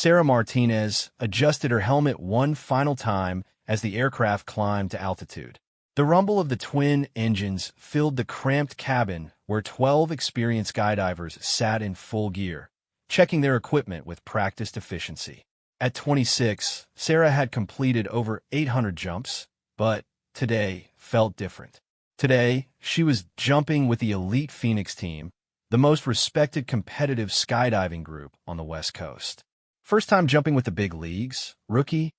Sarah Martinez adjusted her helmet one final time as the aircraft climbed to altitude. The rumble of the twin engines filled the cramped cabin where 12 experienced skydivers sat in full gear, checking their equipment with practiced efficiency. At 26, Sarah had completed over 800 jumps, but today felt different. Today, she was jumping with the elite Phoenix team, the most respected competitive skydiving group on the West Coast. First time jumping with the big leagues, rookie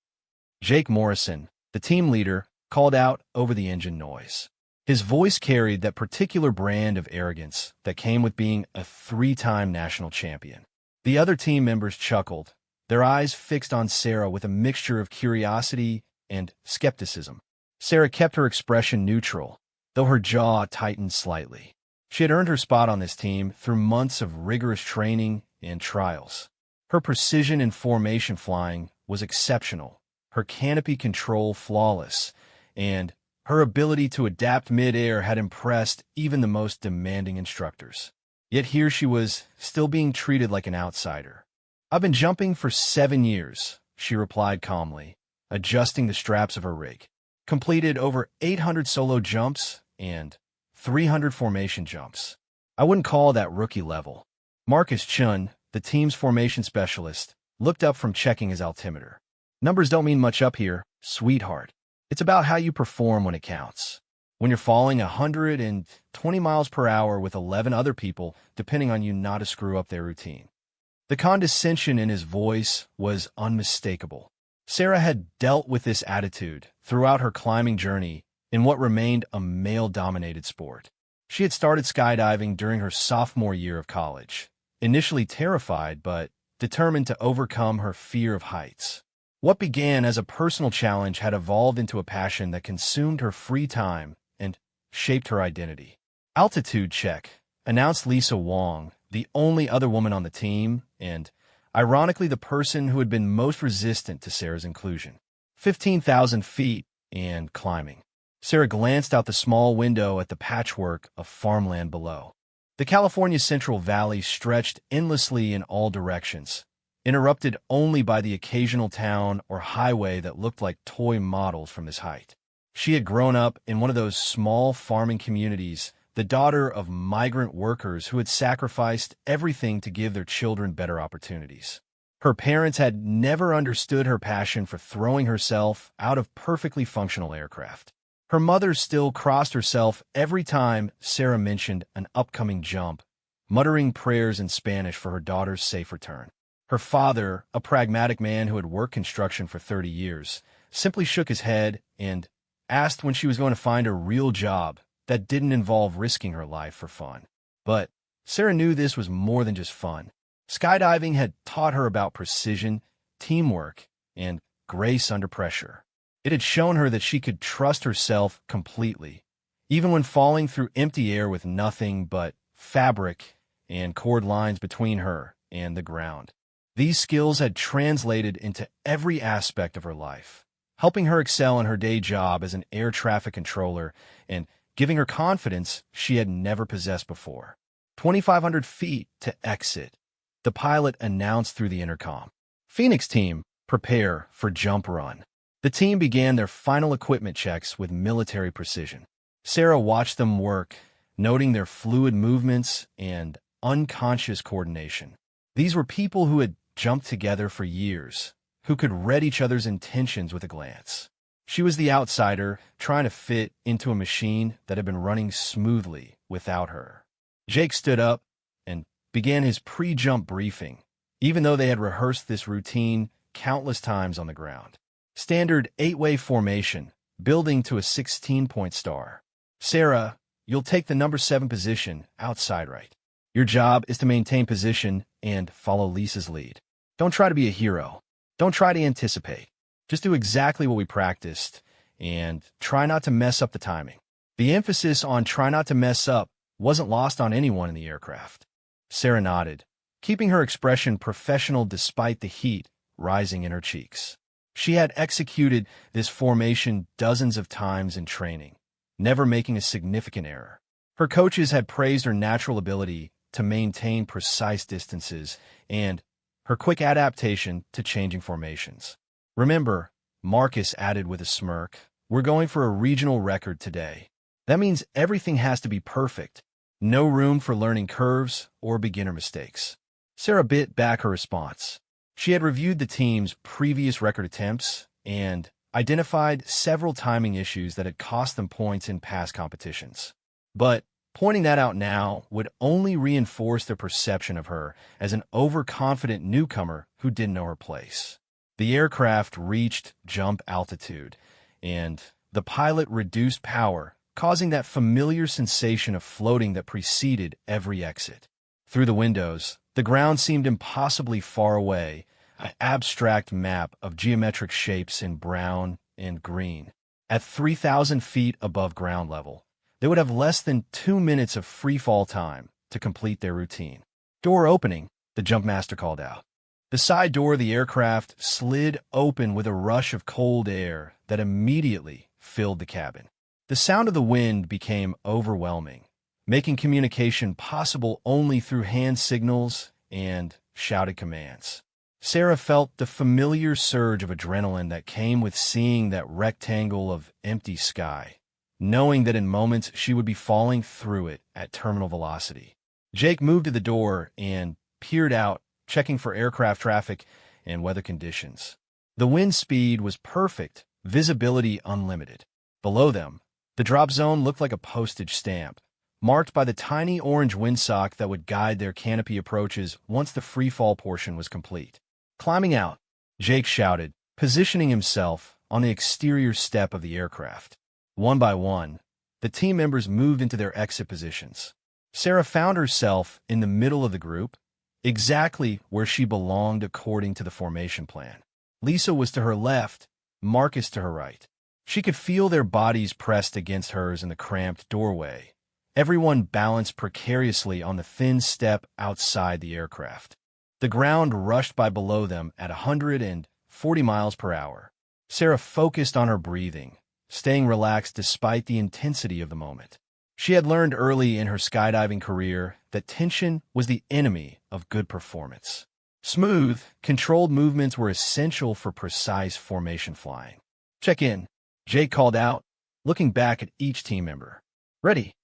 Jake Morrison, the team leader, called out over the engine noise. His voice carried that particular brand of arrogance that came with being a three-time national champion. The other team members chuckled, their eyes fixed on Sarah with a mixture of curiosity and skepticism. Sarah kept her expression neutral, though her jaw tightened slightly. She had earned her spot on this team through months of rigorous training and trials. Her precision in formation flying was exceptional, her canopy control flawless, and her ability to adapt mid-air had impressed even the most demanding instructors. Yet here she was, still being treated like an outsider. "I've been jumping for 7 years," she replied calmly, adjusting the straps of her rig. "Completed over 800 solo jumps and 300 formation jumps. I wouldn't call that rookie level." Marcus Chun, the team's formation specialist, looked up from checking his altimeter. "Numbers don't mean much up here, sweetheart. It's about how you perform when it counts. When you're falling 120 miles per hour with 11 other people, depending on you not to screw up their routine." The condescension in his voice was unmistakable. Sarah had dealt with this attitude throughout her climbing journey in what remained a male-dominated sport. She had started skydiving during her sophomore year of college, initially terrified but determined to overcome her fear of heights. What began as a personal challenge had evolved into a passion that consumed her free time and shaped her identity. "Altitude check," announced Lisa Wong, the only other woman on the team, and, ironically, the person who had been most resistant to Sarah's inclusion. 15,000 feet and climbing. Sarah glanced out the small window at the patchwork of farmland below. The California Central Valley stretched endlessly in all directions, interrupted only by the occasional town or highway that looked like toy models from this height. She had grown up in one of those small farming communities, the daughter of migrant workers who had sacrificed everything to give their children better opportunities. Her parents had never understood her passion for throwing herself out of perfectly functional aircraft. Her mother still crossed herself every time Sarah mentioned an upcoming jump, muttering prayers in Spanish for her daughter's safe return. Her father, a pragmatic man who had worked construction for 30 years, simply shook his head and asked when she was going to find a real job that didn't involve risking her life for fun. But Sarah knew this was more than just fun. Skydiving had taught her about precision, teamwork, and grace under pressure. It had shown her that she could trust herself completely, even when falling through empty air with nothing but fabric and cord lines between her and the ground. These skills had translated into every aspect of her life, helping her excel in her day job as an air traffic controller and giving her confidence she had never possessed before. 2,500 feet to exit, the pilot announced through the intercom. "Phoenix team, prepare for jump run." The team began their final equipment checks with military precision. Sarah watched them work, noting their fluid movements and unconscious coordination. These were people who had jumped together for years, who could read each other's intentions with a glance. She was the outsider, trying to fit into a machine that had been running smoothly without her. Jake stood up and began his pre-jump briefing, even though they had rehearsed this routine countless times on the ground. Standard 8-way formation, building to a 16-point star. "Sarah, you'll take the number 7 position, outside right. Your job is to maintain position and follow Lisa's lead. Don't try to be a hero. Don't try to anticipate. Just do exactly what we practiced, and try not to mess up the timing." The emphasis on try not to mess up wasn't lost on anyone in the aircraft. Sarah nodded, keeping her expression professional despite the heat rising in her cheeks. She had executed this formation dozens of times in training, never making a significant error. Her coaches had praised her natural ability to maintain precise distances and her quick adaptation to changing formations. Remember, Marcus added with a smirk, we're going for a regional record today. That means everything has to be perfect. No room for learning curves or beginner mistakes. Sarah bit back her response. She had reviewed the team's previous record attempts and identified several timing issues that had cost them points in past competitions. But pointing that out now would only reinforce their perception of her as an overconfident newcomer who didn't know her place. The aircraft reached jump altitude, and the pilot reduced power, causing that familiar sensation of floating that preceded every exit. Through the windows, the ground seemed impossibly far away, an abstract map of geometric shapes in brown and green. At 3,000 feet above ground level, they would have less than 2 minutes of free-fall time to complete their routine. Door opening, the jump master called out. The side door of the aircraft slid open with a rush of cold air that immediately filled the cabin. The sound of the wind became overwhelming, making communication possible only through hand signals and shouted commands. Sarah felt the familiar surge of adrenaline that came with seeing that rectangle of empty sky, knowing that in moments she would be falling through it at terminal velocity. Jake moved to the door and peered out, checking for aircraft traffic and weather conditions. The wind speed was perfect, visibility unlimited. Below them, the drop zone looked like a postage stamp, marked by the tiny orange windsock that would guide their canopy approaches once the freefall portion was complete. Climbing out, Jake shouted, positioning himself on the exterior step of the aircraft. One by one, the team members moved into their exit positions. Sarah found herself in the middle of the group, exactly where she belonged according to the formation plan. Lisa was to her left, Marcus to her right. She could feel their bodies pressed against hers in the cramped doorway, everyone balanced precariously on the thin step outside the aircraft. The ground rushed by below them at 140 miles per hour. Sarah focused on her breathing, staying relaxed despite the intensity of the moment. She had learned early in her skydiving career that tension was the enemy of good performance. Smooth, controlled movements were essential for precise formation flying. Check in, Jake called out, looking back at each team member. Ready,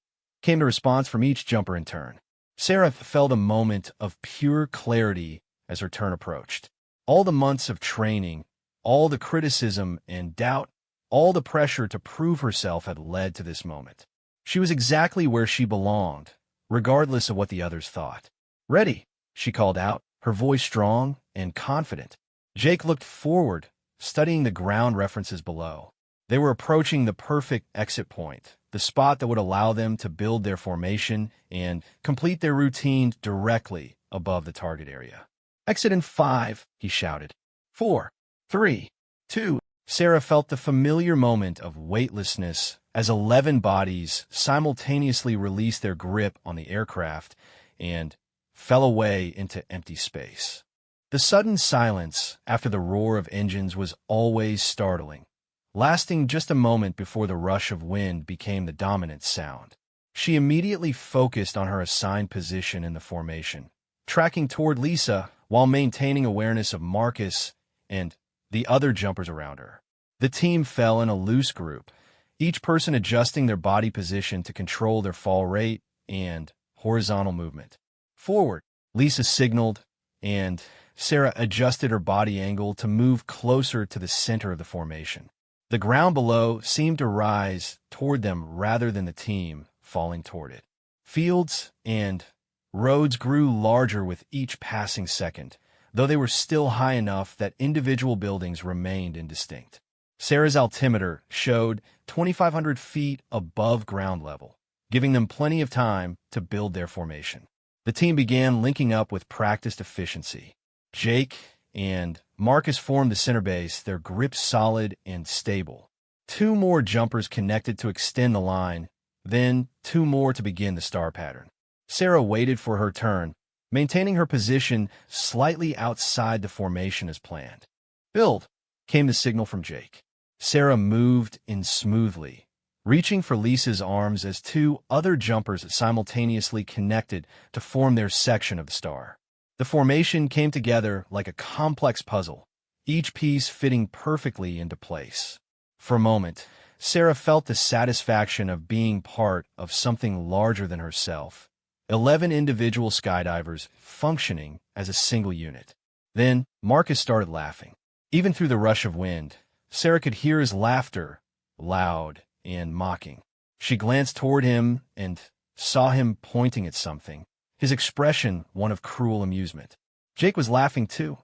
came the response from each jumper in turn. Sarah felt a moment of pure clarity as her turn approached. All the months of training, all the criticism and doubt, all the pressure to prove herself had led to this moment. She was exactly where she belonged, regardless of what the others thought. Ready, she called out, her voice strong and confident. Jake looked forward, studying the ground references below. They were approaching the perfect exit point, the spot that would allow them to build their formation and complete their routine directly above the target area. Exit in 5, he shouted. 4, 3, 2. Sarah felt the familiar moment of weightlessness as 11 bodies simultaneously released their grip on the aircraft and fell away into empty space. The sudden silence after the roar of engines was always startling, lasting just a moment before the rush of wind became the dominant sound. She immediately focused on her assigned position in the formation, tracking toward Lisa while maintaining awareness of Marcus and the other jumpers around her. The team fell in a loose group, each person adjusting their body position to control their fall rate and horizontal movement. Forward, Lisa signaled, and Sarah adjusted her body angle to move closer to the center of the formation. The ground below seemed to rise toward them rather than the team falling toward it. Fields and roads grew larger with each passing second, though they were still high enough that individual buildings remained indistinct. Sarah's altimeter showed 2,500 feet above ground level, giving them plenty of time to build their formation. The team began linking up with practiced efficiency. Jake and Marcus formed the center base, their grip solid and stable. 2 more jumpers connected to extend the line, then 2 more to begin the star pattern. Sarah waited for her turn, maintaining her position slightly outside the formation as planned. Build, came the signal from Jake. Sarah moved in smoothly, reaching for Lisa's arms as 2 other jumpers simultaneously connected to form their section of the star. The formation came together like a complex puzzle, each piece fitting perfectly into place. For a moment, Sarah felt the satisfaction of being part of something larger than herself. 11 individual skydivers functioning as a single unit. Then, Marcus started laughing. Even through the rush of wind, Sarah could hear his laughter, loud and mocking. She glanced toward him and saw him pointing at something, his expression one of cruel amusement. Jake was laughing too,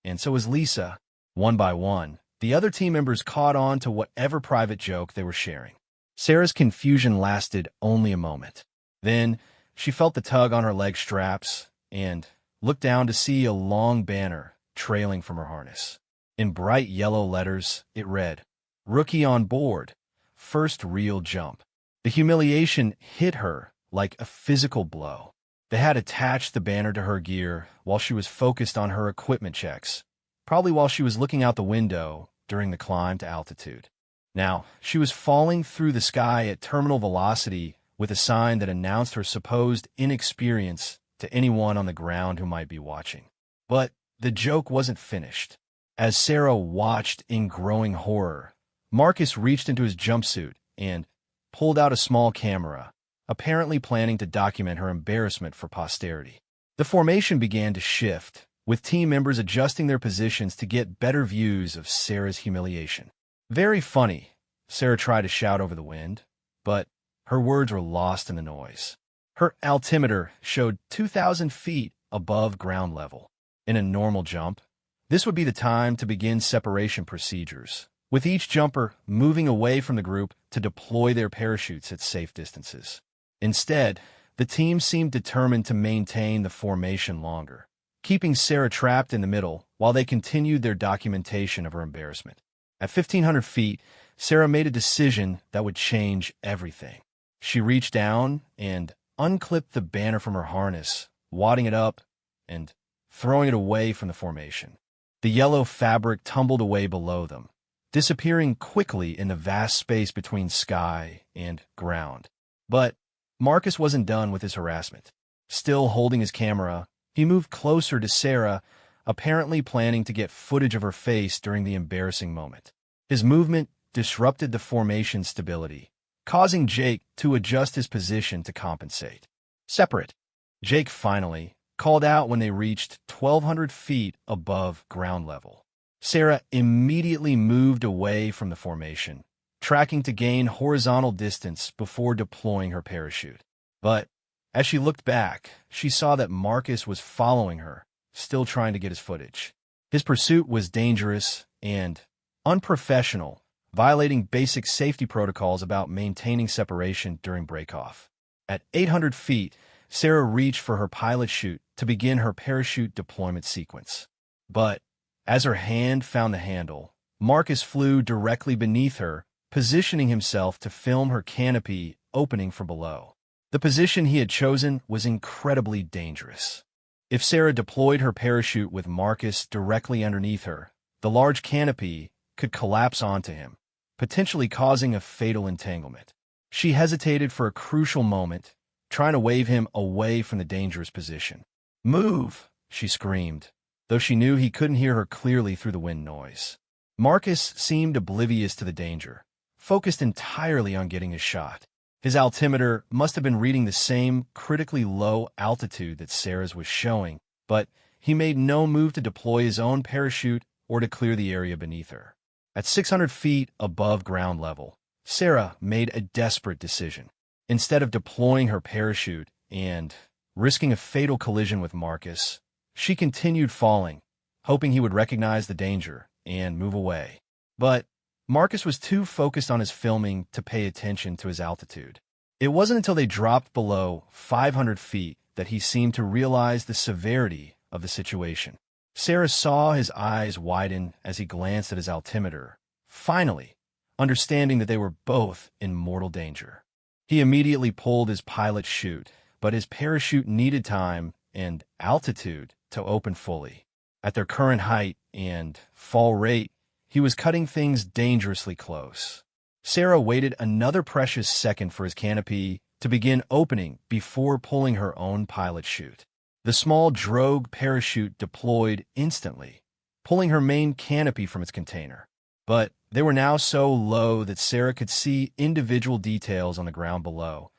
and so was Lisa. One by one, the other team members caught on to whatever private joke they were sharing. Sarah's confusion lasted only a moment. Then, she felt the tug on her leg straps and looked down to see a long banner trailing from her harness. In bright yellow letters, it read, "Rookie on board, first real jump." The humiliation hit her like a physical blow. They had attached the banner to her gear while she was focused on her equipment checks, probably while she was looking out the window during the climb to altitude. Now, she was falling through the sky at terminal velocity with a sign that announced her supposed inexperience to anyone on the ground who might be watching. But the joke wasn't finished. As Sarah watched in growing horror, Marcus reached into his jumpsuit and pulled out a small camera, apparently planning to document her embarrassment for posterity. The formation began to shift, with team members adjusting their positions to get better views of Sarah's humiliation. "Very funny," Sarah tried to shout over the wind, but her words were lost in the noise. Her altimeter showed 2,000 feet above ground level. In a normal jump, this would be the time to begin separation procedures, with each jumper moving away from the group to deploy their parachutes at safe distances. Instead, the team seemed determined to maintain the formation longer, keeping Sarah trapped in the middle while they continued their documentation of her embarrassment. At 1,500 feet, Sarah made a decision that would change everything. She reached down and unclipped the banner from her harness, wadding it up and throwing it away from the formation. The yellow fabric tumbled away below them, disappearing quickly in the vast space between sky and ground. But Marcus wasn't done with his harassment. Still holding his camera, he moved closer to Sarah, apparently planning to get footage of her face during the embarrassing moment. His movement disrupted the formation's stability, causing Jake to adjust his position to compensate. "Separate," Jake finally called out when they reached 1,200 feet above ground level. Sarah immediately moved away from the formation, tracking to gain horizontal distance before deploying her parachute. But as she looked back, she saw that Marcus was following her, still trying to get his footage. His pursuit was dangerous and unprofessional, violating basic safety protocols about maintaining separation during breakoff. At 800 feet, Sarah reached for her pilot chute to begin her parachute deployment sequence. But as her hand found the handle, Marcus flew directly beneath her, positioning himself to film her canopy opening from below. The position he had chosen was incredibly dangerous. If Sarah deployed her parachute with Marcus directly underneath her, the large canopy could collapse onto him, potentially causing a fatal entanglement. She hesitated for a crucial moment, trying to wave him away from the dangerous position. "Move!" she screamed, though she knew he couldn't hear her clearly through the wind noise. Marcus seemed oblivious to the danger, focused entirely on getting his shot. His altimeter must have been reading the same critically low altitude that Sarah's was showing, but he made no move to deploy his own parachute or to clear the area beneath her. At 600 feet above ground level, Sarah made a desperate decision. Instead of deploying her parachute and risking a fatal collision with Marcus, she continued falling, hoping he would recognize the danger and move away. But Marcus was too focused on his filming to pay attention to his altitude. It wasn't until they dropped below 500 feet that he seemed to realize the severity of the situation. Sarah saw his eyes widen as he glanced at his altimeter, finally understanding that they were both in mortal danger. He immediately pulled his pilot chute, but his parachute needed time and altitude to open fully. At their current height and fall rate, he was cutting things dangerously close. Sarah waited another precious second for his canopy to begin opening before pulling her own pilot chute. The small drogue parachute deployed instantly, pulling her main canopy from its container. But they were now so low that Sarah could see individual details on the ground below: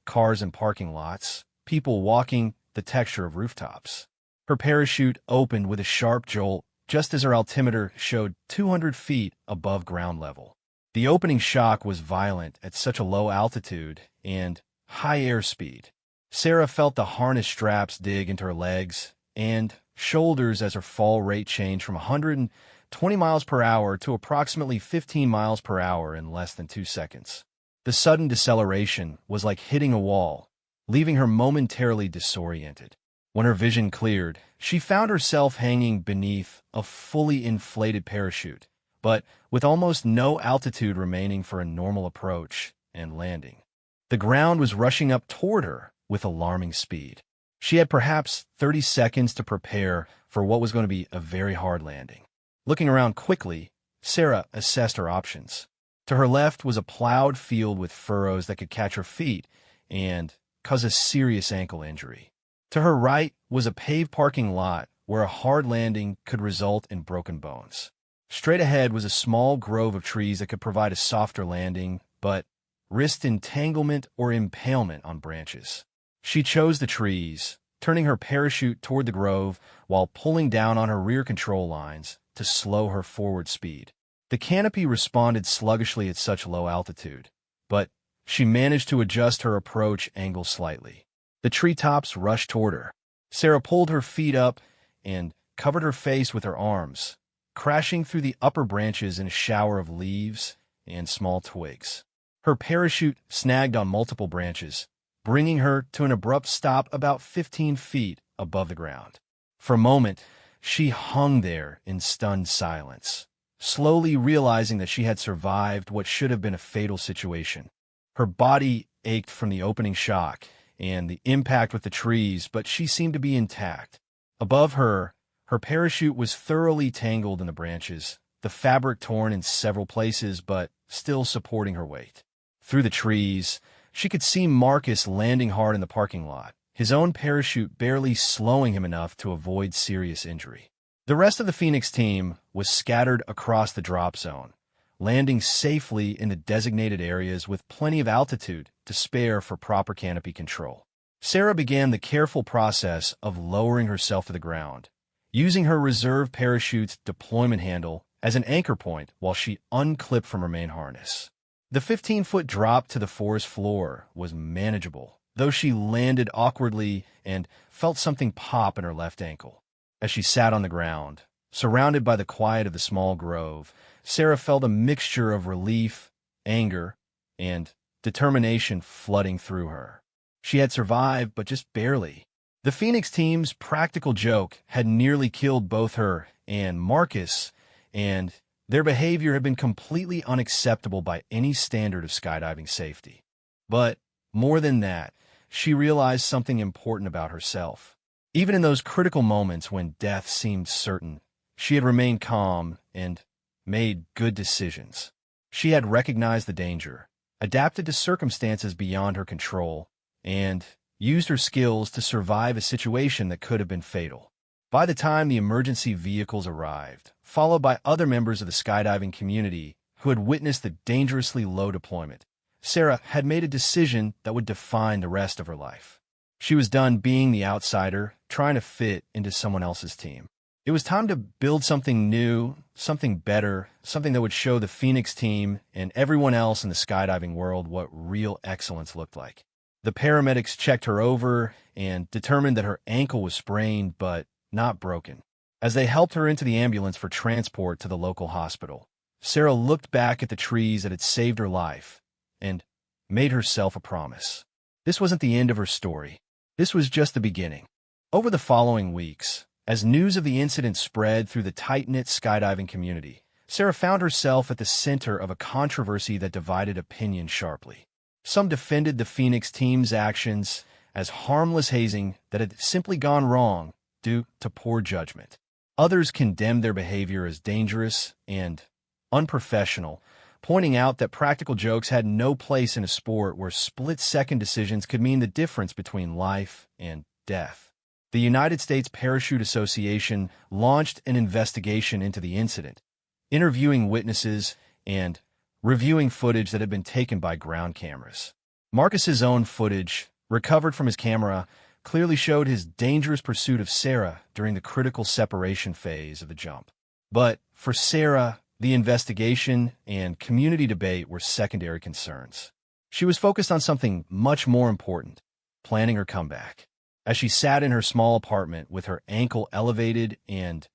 cars and parking lots, people walking, the texture of rooftops. Her parachute opened with a sharp jolt just as her altimeter showed 200 feet above ground level. The opening shock was violent at such a low altitude and high airspeed. Sarah felt the harness straps dig into her legs and shoulders as her fall rate changed from 120 miles per hour to approximately 15 miles per hour in less than 2 seconds. The sudden deceleration was like hitting a wall, leaving her momentarily disoriented. When her vision cleared, she found herself hanging beneath a fully inflated parachute, but with almost no altitude remaining for a normal approach and landing. The ground was rushing up toward her with alarming speed. She had perhaps 30 seconds to prepare for what was going to be a very hard landing. Looking around quickly, Sarah assessed her options. To her left was a plowed field with furrows that could catch her feet and cause a serious ankle injury. To her right was a paved parking lot where a hard landing could result in broken bones. Straight ahead was a small grove of trees that could provide a softer landing, but risked entanglement or impalement on branches. She chose the trees, turning her parachute toward the grove while pulling down on her rear control lines to slow her forward speed. The canopy responded sluggishly at such low altitude, but she managed to adjust her approach angle slightly. The treetops rushed toward her. Sarah pulled her feet up and covered her face with her arms, crashing through the upper branches in a shower of leaves and small twigs. Her parachute snagged on multiple branches, bringing her to an abrupt stop about 15 feet above the ground. For a moment, she hung there in stunned silence, slowly realizing that she had survived what should have been a fatal situation. Her body ached from the opening shock and the impact with the trees, but she seemed to be intact. Above her, her parachute was thoroughly tangled in the branches, the fabric torn in several places, but still supporting her weight. Through the trees, she could see Marcus landing hard in the parking lot, his own parachute barely slowing him enough to avoid serious injury. The rest of the Phoenix team was scattered across the drop zone, landing safely in the designated areas with plenty of altitude to spare for proper canopy control. Sarah began the careful process of lowering herself to the ground, using her reserve parachute's deployment handle as an anchor point while she unclipped from her main harness. The 15-foot drop to the forest floor was manageable, though she landed awkwardly and felt something pop in her left ankle. As she sat on the ground, surrounded by the quiet of the small grove, Sarah felt a mixture of relief, anger, and determination flooding through her. She had survived, but just barely. The Phoenix team's practical joke had nearly killed both her and Marcus, and their behavior had been completely unacceptable by any standard of skydiving safety. But more than that, she realized something important about herself. Even in those critical moments when death seemed certain, she had remained calm and made good decisions. She had recognized the danger, adapted to circumstances beyond her control, and used her skills to survive a situation that could have been fatal. By the time the emergency vehicles arrived, followed by other members of the skydiving community who had witnessed the dangerously low deployment, Sarah had made a decision that would define the rest of her life. She was done being the outsider, trying to fit into someone else's team. It was time to build something new, something better, something that would show the Phoenix team and everyone else in the skydiving world what real excellence looked like. The paramedics checked her over and determined that her ankle was sprained but not broken. As they helped her into the ambulance for transport to the local hospital, Sarah looked back at the trees that had saved her life and made herself a promise. This wasn't the end of her story. This was just the beginning. Over the following weeks, as news of the incident spread through the tight-knit skydiving community, Sarah found herself at the center of a controversy that divided opinion sharply. Some defended the Phoenix team's actions as harmless hazing that had simply gone wrong due to poor judgment. Others condemned their behavior as dangerous and unprofessional, pointing out that practical jokes had no place in a sport where split-second decisions could mean the difference between life and death. The United States Parachute Association launched an investigation into the incident, interviewing witnesses and reviewing footage that had been taken by ground cameras. Marcus's own footage, recovered from his camera, clearly showed his dangerous pursuit of Sarah during the critical separation phase of the jump. But for Sarah, the investigation and community debate were secondary concerns. She was focused on something much more important: planning her comeback. As she sat in her small apartment with her ankle elevated and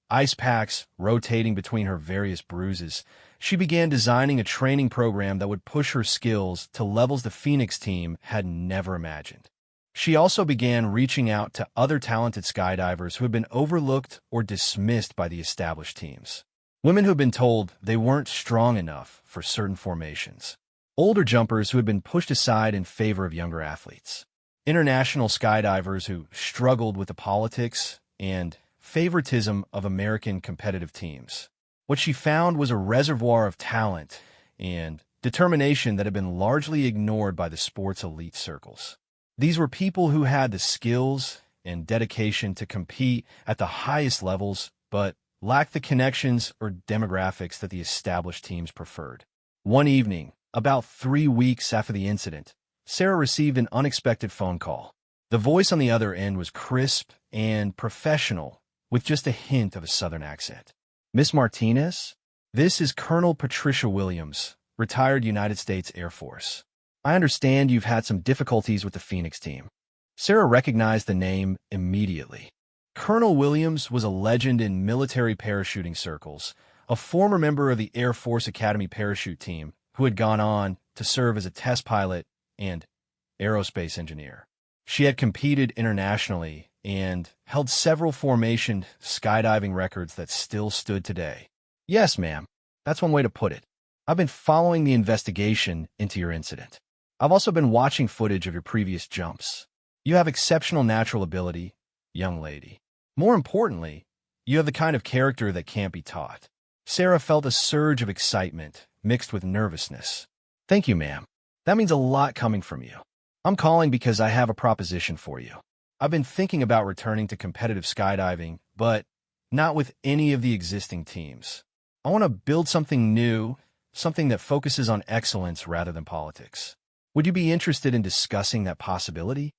ice packs rotating between her various bruises, she began designing a training program that would push her skills to levels the Phoenix team had never imagined. She also began reaching out to other talented skydivers who had been overlooked or dismissed by the established teams. Women who had been told they weren't strong enough for certain formations. Older jumpers who had been pushed aside in favor of younger athletes. International skydivers who struggled with the politics and favoritism of American competitive teams. What she found was a reservoir of talent and determination that had been largely ignored by the sport's elite circles. These were people who had the skills and dedication to compete at the highest levels, but lacked the connections or demographics that the established teams preferred. One evening, about 3 weeks after the incident, Sarah received an unexpected phone call. The voice on the other end was crisp and professional, with just a hint of a Southern accent. "Miss Martinez? This is Colonel Patricia Williams, retired United States Air Force. I understand you've had some difficulties with the Phoenix team." Sarah recognized the name immediately. Colonel Williams was a legend in military parachuting circles, a former member of the Air Force Academy parachute team who had gone on to serve as a test pilot and aerospace engineer. She had competed internationally and held several formation skydiving records that still stood today. "Yes, ma'am. That's one way to put it. I've been following the investigation into your incident. I've also been watching footage of your previous jumps. You have exceptional natural ability, young lady. More importantly, you have the kind of character that can't be taught." Sarah felt a surge of excitement mixed with nervousness. "Thank you, ma'am. That means a lot coming from you. I'm calling because I have a proposition for you. I've been thinking about returning to competitive skydiving, but not with any of the existing teams. I want to build something new, something that focuses on excellence rather than politics. Would you be interested in discussing that possibility?"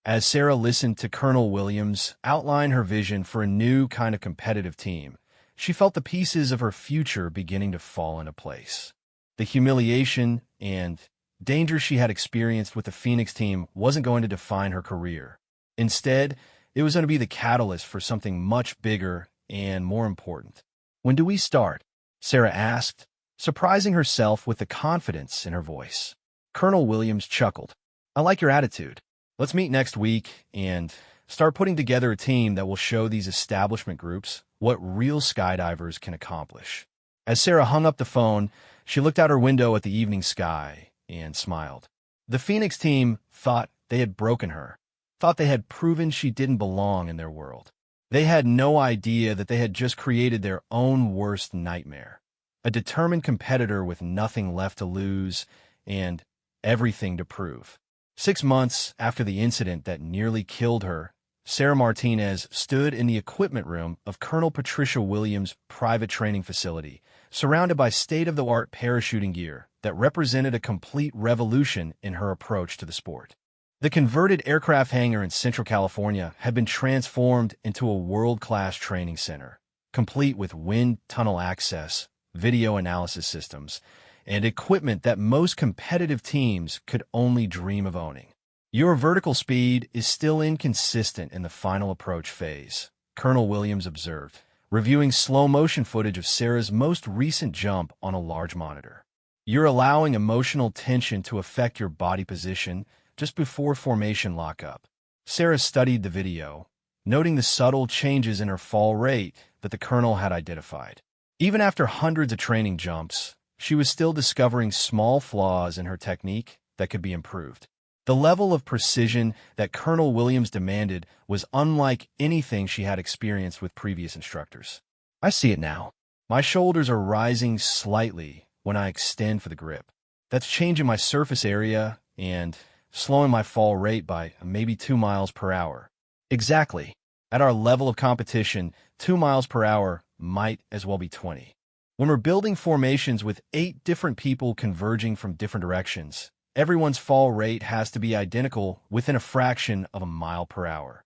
As Sarah listened to Colonel Williams outline her vision for a new kind of competitive team, she felt the pieces of her future beginning to fall into place. The humiliation and danger she had experienced with the Phoenix team wasn't going to define her career. Instead, it was going to be the catalyst for something much bigger and more important. "When do we start?" Sarah asked, surprising herself with the confidence in her voice. Colonel Williams chuckled. "I like your attitude. Let's meet next week and start putting together a team that will show these establishment groups what real skydivers can accomplish." As Sarah hung up the phone, she looked out her window at the evening sky and smiled. The Phoenix team thought they had broken her, thought they had proven she didn't belong in their world. They had no idea that they had just created their own worst nightmare. A determined competitor with nothing left to lose and everything to prove. 6 months after the incident that nearly killed her, Sarah Martinez stood in the equipment room of Colonel Patricia Williams' private training facility, surrounded by state-of-the-art parachuting gear that represented a complete revolution in her approach to the sport. The converted aircraft hangar in Central California had been transformed into a world-class training center, complete with wind tunnel access, video analysis systems, and equipment that most competitive teams could only dream of owning. "Your vertical speed is still inconsistent in the final approach phase," Colonel Williams observed, reviewing slow-motion footage of Sarah's most recent jump on a large monitor. "You're allowing emotional tension to affect your body position just before formation lockup." Sarah studied the video, noting the subtle changes in her fall rate that the colonel had identified. Even after hundreds of training jumps, she was still discovering small flaws in her technique that could be improved. The level of precision that Colonel Williams demanded was unlike anything she had experienced with previous instructors. "I see it now. My shoulders are rising slightly when I extend for the grip. That's changing my surface area and slowing my fall rate by maybe 2 miles per hour. Exactly. At our level of competition, 2 miles per hour might as well be 20. When we're building formations with 8 different people converging from different directions, everyone's fall rate has to be identical within a fraction of a mile per hour.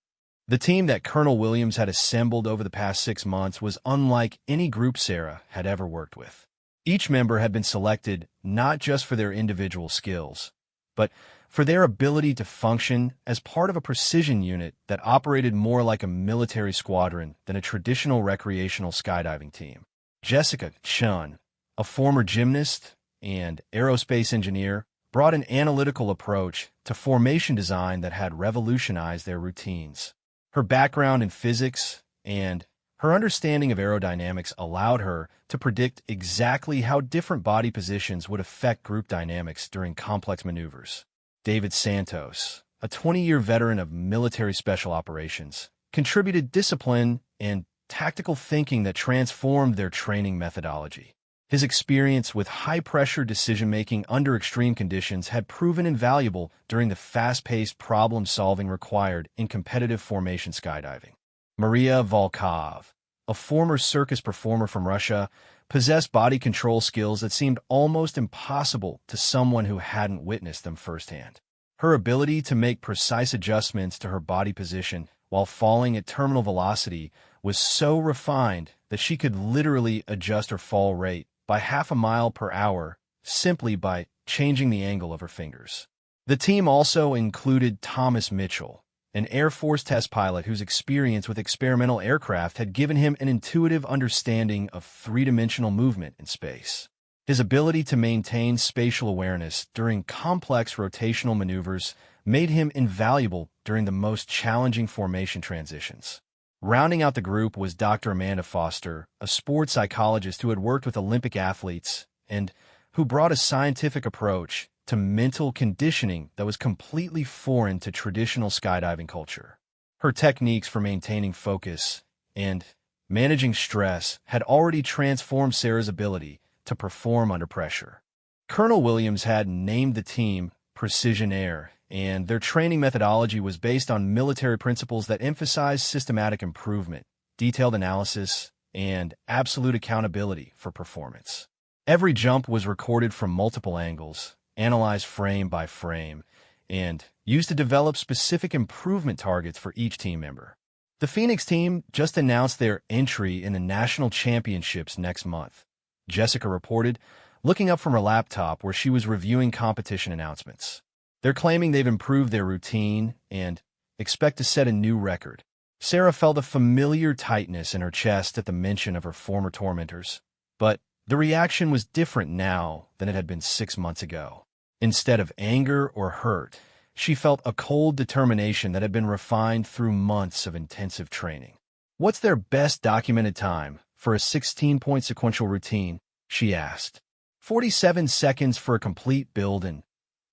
The team that Colonel Williams had assembled over the past 6 months was unlike any group Sarah had ever worked with. Each member had been selected not just for their individual skills, but for their ability to function as part of a precision unit that operated more like a military squadron than a traditional recreational skydiving team. Jessica Chun, a former gymnast and aerospace engineer, brought an analytical approach to formation design that had revolutionized their routines. Her background in physics and her understanding of aerodynamics allowed her to predict exactly how different body positions would affect group dynamics during complex maneuvers. David Santos, a 20-year veteran of military special operations, contributed discipline and tactical thinking that transformed their training methodology. His experience with high-pressure decision-making under extreme conditions had proven invaluable during the fast-paced problem-solving required in competitive formation skydiving. Maria Volkov, a former circus performer from Russia, possessed body control skills that seemed almost impossible to someone who hadn't witnessed them firsthand. Her ability to make precise adjustments to her body position while falling at terminal velocity was so refined that she could literally adjust her fall rate by half a mile per hour simply by changing the angle of her fingers. The team also included Thomas Mitchell, an Air Force test pilot whose experience with experimental aircraft had given him an intuitive understanding of three-dimensional movement in space. His ability to maintain spatial awareness during complex rotational maneuvers made him invaluable during the most challenging formation transitions. Rounding out the group was Dr. Amanda Foster, a sports psychologist who had worked with Olympic athletes and who brought a scientific approach to mental conditioning that was completely foreign to traditional skydiving culture. Her techniques for maintaining focus and managing stress had already transformed Sarah's ability to perform under pressure. Colonel Williams had named the team Precision Air, and their training methodology was based on military principles that emphasized systematic improvement, detailed analysis, and absolute accountability for performance. Every jump was recorded from multiple angles, analyzed frame by frame, and used to develop specific improvement targets for each team member. The Phoenix team just announced their entry in the national championships next month, Jessica reported, looking up from her laptop where she was reviewing competition announcements. They're claiming they've improved their routine and expect to set a new record. Sarah felt a familiar tightness in her chest at the mention of her former tormentors, but the reaction was different now than it had been 6 months ago. Instead of anger or hurt, she felt a cold determination that had been refined through months of intensive training. "What's their best documented time for a 16-point sequential routine?" she asked. 47 seconds for a complete build and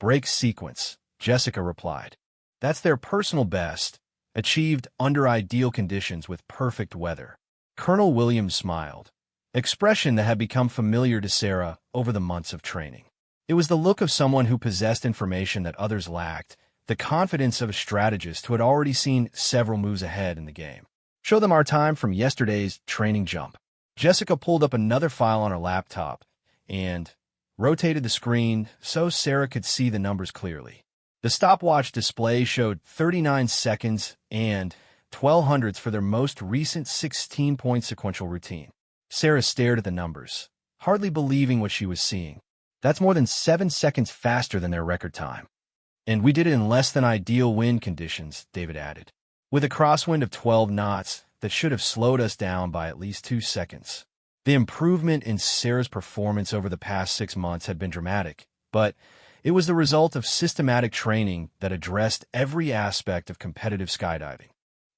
break sequence, Jessica replied. "That's their personal best, achieved under ideal conditions with perfect weather." Colonel Williams smiled, expression that had become familiar to Sarah over the months of training. It was the look of someone who possessed information that others lacked, the confidence of a strategist who had already seen several moves ahead in the game. "Show them our time from yesterday's training jump." Jessica pulled up another file on her laptop and rotated the screen so Sarah could see the numbers clearly. The stopwatch display showed 39 seconds and 12 hundredths for their most recent 16-point sequential routine. Sarah stared at the numbers, hardly believing what she was seeing. "That's more than 7 seconds faster than their record time. And we did it in less than ideal wind conditions," David added, "with a crosswind of 12 knots that should have slowed us down by at least 2 seconds. The improvement in Sarah's performance over the past 6 months had been dramatic, but it was the result of systematic training that addressed every aspect of competitive skydiving.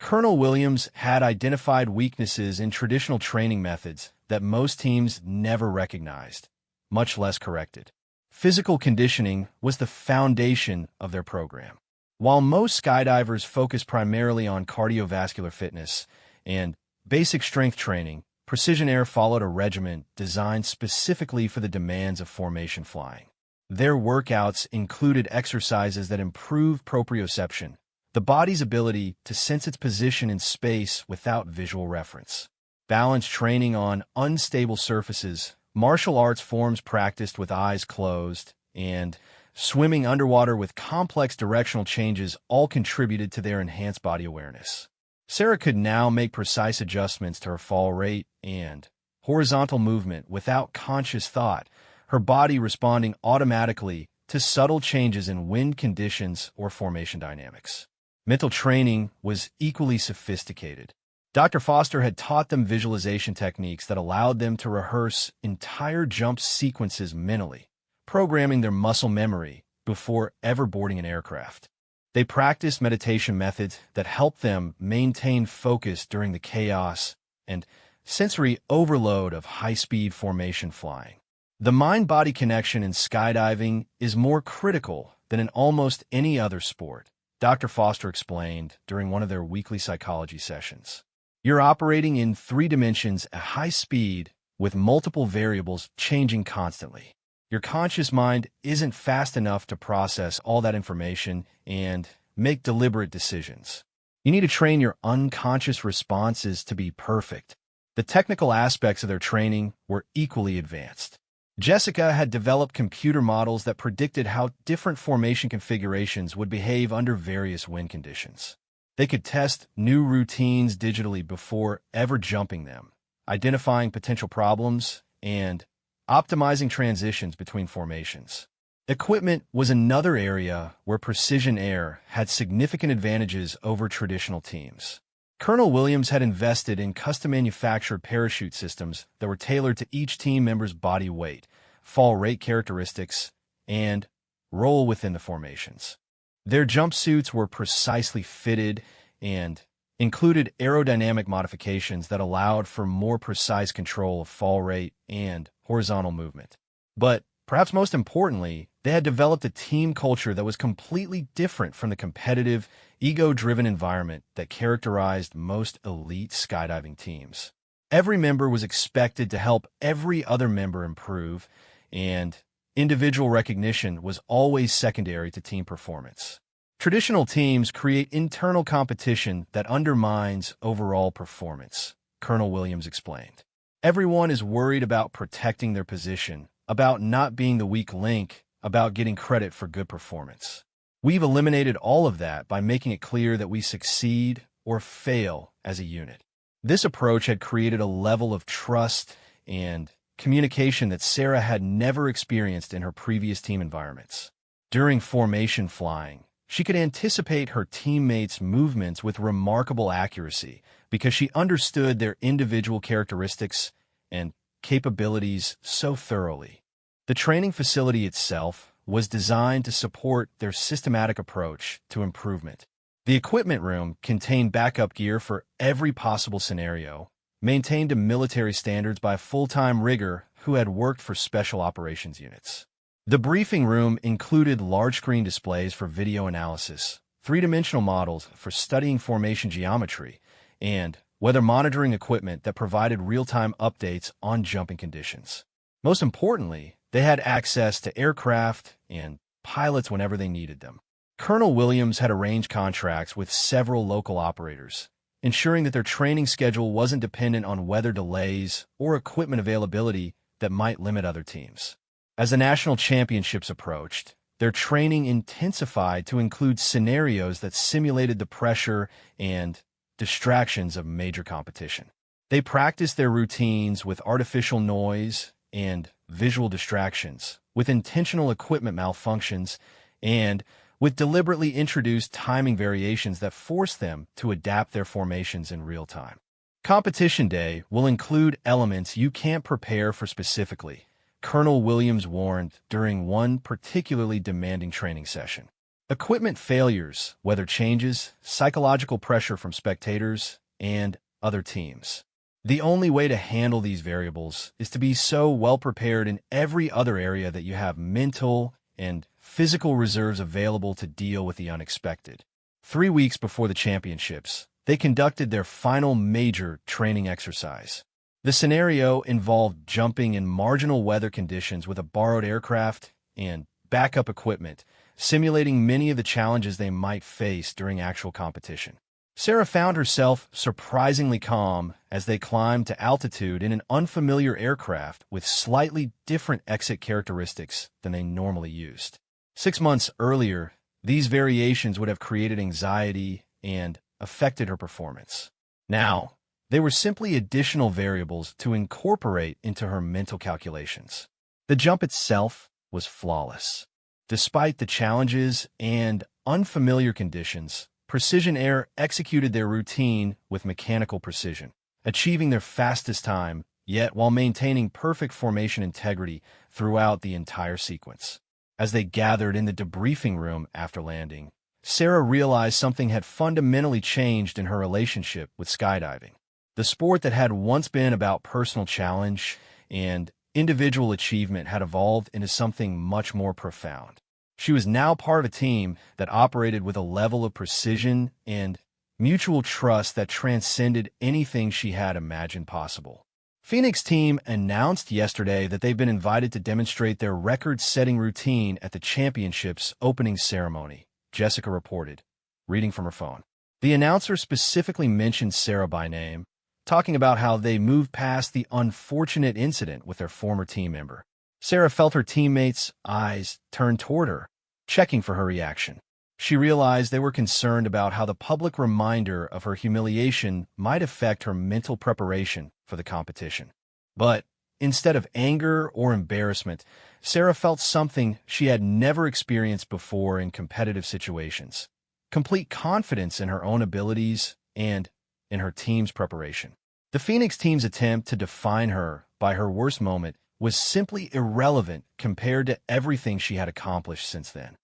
Colonel Williams had identified weaknesses in traditional training methods that most teams never recognized, much less corrected. Physical conditioning was the foundation of their program. While most skydivers focus primarily on cardiovascular fitness and basic strength training, Precision Air followed a regimen designed specifically for the demands of formation flying. Their workouts included exercises that improved proprioception, the body's ability to sense its position in space without visual reference. Balance training on unstable surfaces, martial arts forms practiced with eyes closed, and swimming underwater with complex directional changes all contributed to their enhanced body awareness. Sarah could now make precise adjustments to her fall rate and horizontal movement without conscious thought, her body responding automatically to subtle changes in wind conditions or formation dynamics. Mental training was equally sophisticated. Dr. Foster had taught them visualization techniques that allowed them to rehearse entire jump sequences mentally, programming their muscle memory before ever boarding an aircraft. They practiced meditation methods that helped them maintain focus during the chaos and sensory overload of high-speed formation flying. The mind-body connection in skydiving is more critical than in almost any other sport, Dr. Foster explained during one of their weekly psychology sessions. You're operating in 3 dimensions at high speed with multiple variables changing constantly. Your conscious mind isn't fast enough to process all that information and make deliberate decisions. You need to train your unconscious responses to be perfect. The technical aspects of their training were equally advanced. Jessica had developed computer models that predicted how different formation configurations would behave under various wind conditions. They could test new routines digitally before ever jumping them, identifying potential problems and optimizing transitions between formations. Equipment was another area where Precision Air had significant advantages over traditional teams. Colonel Williams had invested in custom-manufactured parachute systems that were tailored to each team member's body weight, fall rate characteristics, and role within the formations. Their jumpsuits were precisely fitted and included aerodynamic modifications that allowed for more precise control of fall rate and horizontal movement. But perhaps most importantly, they had developed a team culture that was completely different from the competitive, ego-driven environment that characterized most elite skydiving teams. Every member was expected to help every other member improve, and individual recognition was always secondary to team performance. Traditional teams create internal competition that undermines overall performance, Colonel Williams explained. Everyone is worried about protecting their position, about not being the weak link, about getting credit for good performance. We've eliminated all of that by making it clear that we succeed or fail as a unit. This approach had created a level of trust and communication that Sarah had never experienced in her previous team environments. During formation flying, she could anticipate her teammates' movements with remarkable accuracy because she understood their individual characteristics and capabilities so thoroughly. The training facility itself was designed to support their systematic approach to improvement. The equipment room contained backup gear for every possible scenario, maintained to military standards by a full-time rigger who had worked for special operations units. The briefing room included large-screen displays for video analysis, 3-dimensional models for studying formation geometry, and weather monitoring equipment that provided real-time updates on jumping conditions. Most importantly, they had access to aircraft and pilots whenever they needed them. Colonel Williams had arranged contracts with several local operators, ensuring that their training schedule wasn't dependent on weather delays or equipment availability that might limit other teams. As the national championships approached, their training intensified to include scenarios that simulated the pressure and distractions of major competition. They practiced their routines with artificial noise and visual distractions, with intentional equipment malfunctions, and with deliberately introduced timing variations that forced them to adapt their formations in real time. Competition day will include elements you can't prepare for specifically, Colonel Williams warned during one particularly demanding training session. Equipment failures, weather changes, psychological pressure from spectators, and other teams. The only way to handle these variables is to be so well prepared in every other area that you have mental and physical reserves available to deal with the unexpected. 3 weeks before the championships, they conducted their final major training exercise. The scenario involved jumping in marginal weather conditions with a borrowed aircraft and backup equipment simulating many of the challenges they might face during actual competition. Sarah found herself surprisingly calm as they climbed to altitude in an unfamiliar aircraft with slightly different exit characteristics than they normally used. 6 months earlier, these variations would have created anxiety and affected her performance. Now, they were simply additional variables to incorporate into her mental calculations. The jump itself was flawless. Despite the challenges and unfamiliar conditions, Precision Air executed their routine with mechanical precision, achieving their fastest time, yet while maintaining perfect formation integrity throughout the entire sequence. As they gathered in the debriefing room after landing, Sarah realized something had fundamentally changed in her relationship with skydiving. The sport that had once been about personal challenge and individual achievement had evolved into something much more profound. She was now part of a team that operated with a level of precision and mutual trust that transcended anything she had imagined possible. Phoenix team announced yesterday that they've been invited to demonstrate their record-setting routine at the championship's opening ceremony, Jessica reported, reading from her phone. The announcer specifically mentioned Sarah by name, talking about how they moved past the unfortunate incident with their former team member. Sarah felt her teammates' eyes turn toward her, checking for her reaction. She realized they were concerned about how the public reminder of her humiliation might affect her mental preparation for the competition. But instead of anger or embarrassment, Sarah felt something she had never experienced before in competitive situations: complete confidence in her own abilities and in her team's preparation. The Phoenix team's attempt to define her by her worst moment was simply irrelevant compared to everything she had accomplished since then.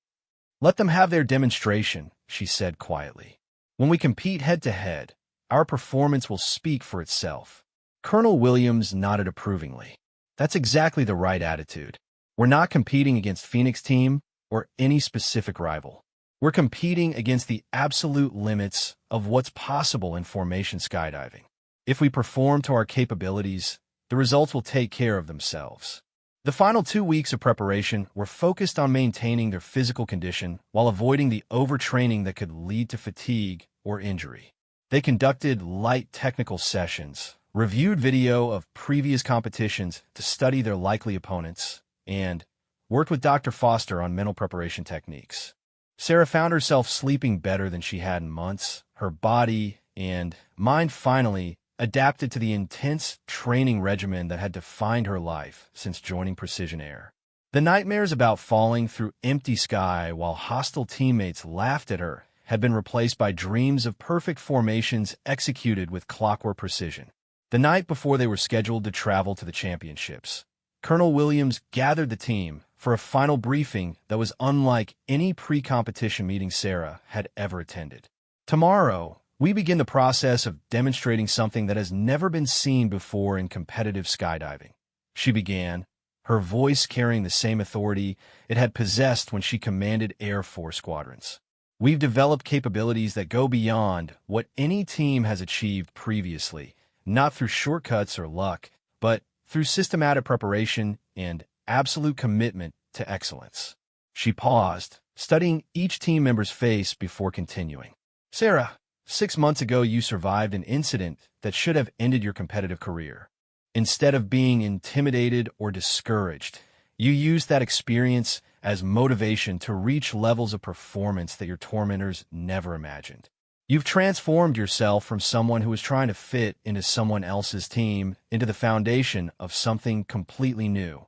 "Let them have their demonstration," she said quietly. "When we compete head-to-head, our performance will speak for itself." Colonel Williams nodded approvingly. "That's exactly the right attitude. We're not competing against Phoenix team or any specific rival. We're competing against the absolute limits of what's possible in formation skydiving. If we perform to our capabilities, the results will take care of themselves." The final 2 weeks of preparation were focused on maintaining their physical condition while avoiding the overtraining that could lead to fatigue or injury. They conducted light technical sessions, reviewed video of previous competitions to study their likely opponents, and worked with Dr. Foster on mental preparation techniques. Sarah found herself sleeping better than she had in months. Her body and mind finally adapted to the intense training regimen that had defined her life since joining Precision Air. The nightmares about falling through empty sky while hostile teammates laughed at her had been replaced by dreams of perfect formations executed with clockwork precision. The night before they were scheduled to travel to the championships, Colonel Williams gathered the team for a final briefing that was unlike any pre-competition meeting Sarah had ever attended. "Tomorrow, we begin the process of demonstrating something that has never been seen before in competitive skydiving," she began, her voice carrying the same authority it had possessed when she commanded Air Force squadrons. "We've developed capabilities that go beyond what any team has achieved previously, not through shortcuts or luck, but through systematic preparation and absolute commitment to excellence." She paused, studying each team member's face before continuing. "Sarah, 6 months ago you survived an incident that should have ended your competitive career. Instead of being intimidated or discouraged, you used that experience as motivation to reach levels of performance that your tormentors never imagined. You've transformed yourself from someone who was trying to fit into someone else's team into the foundation of something completely new."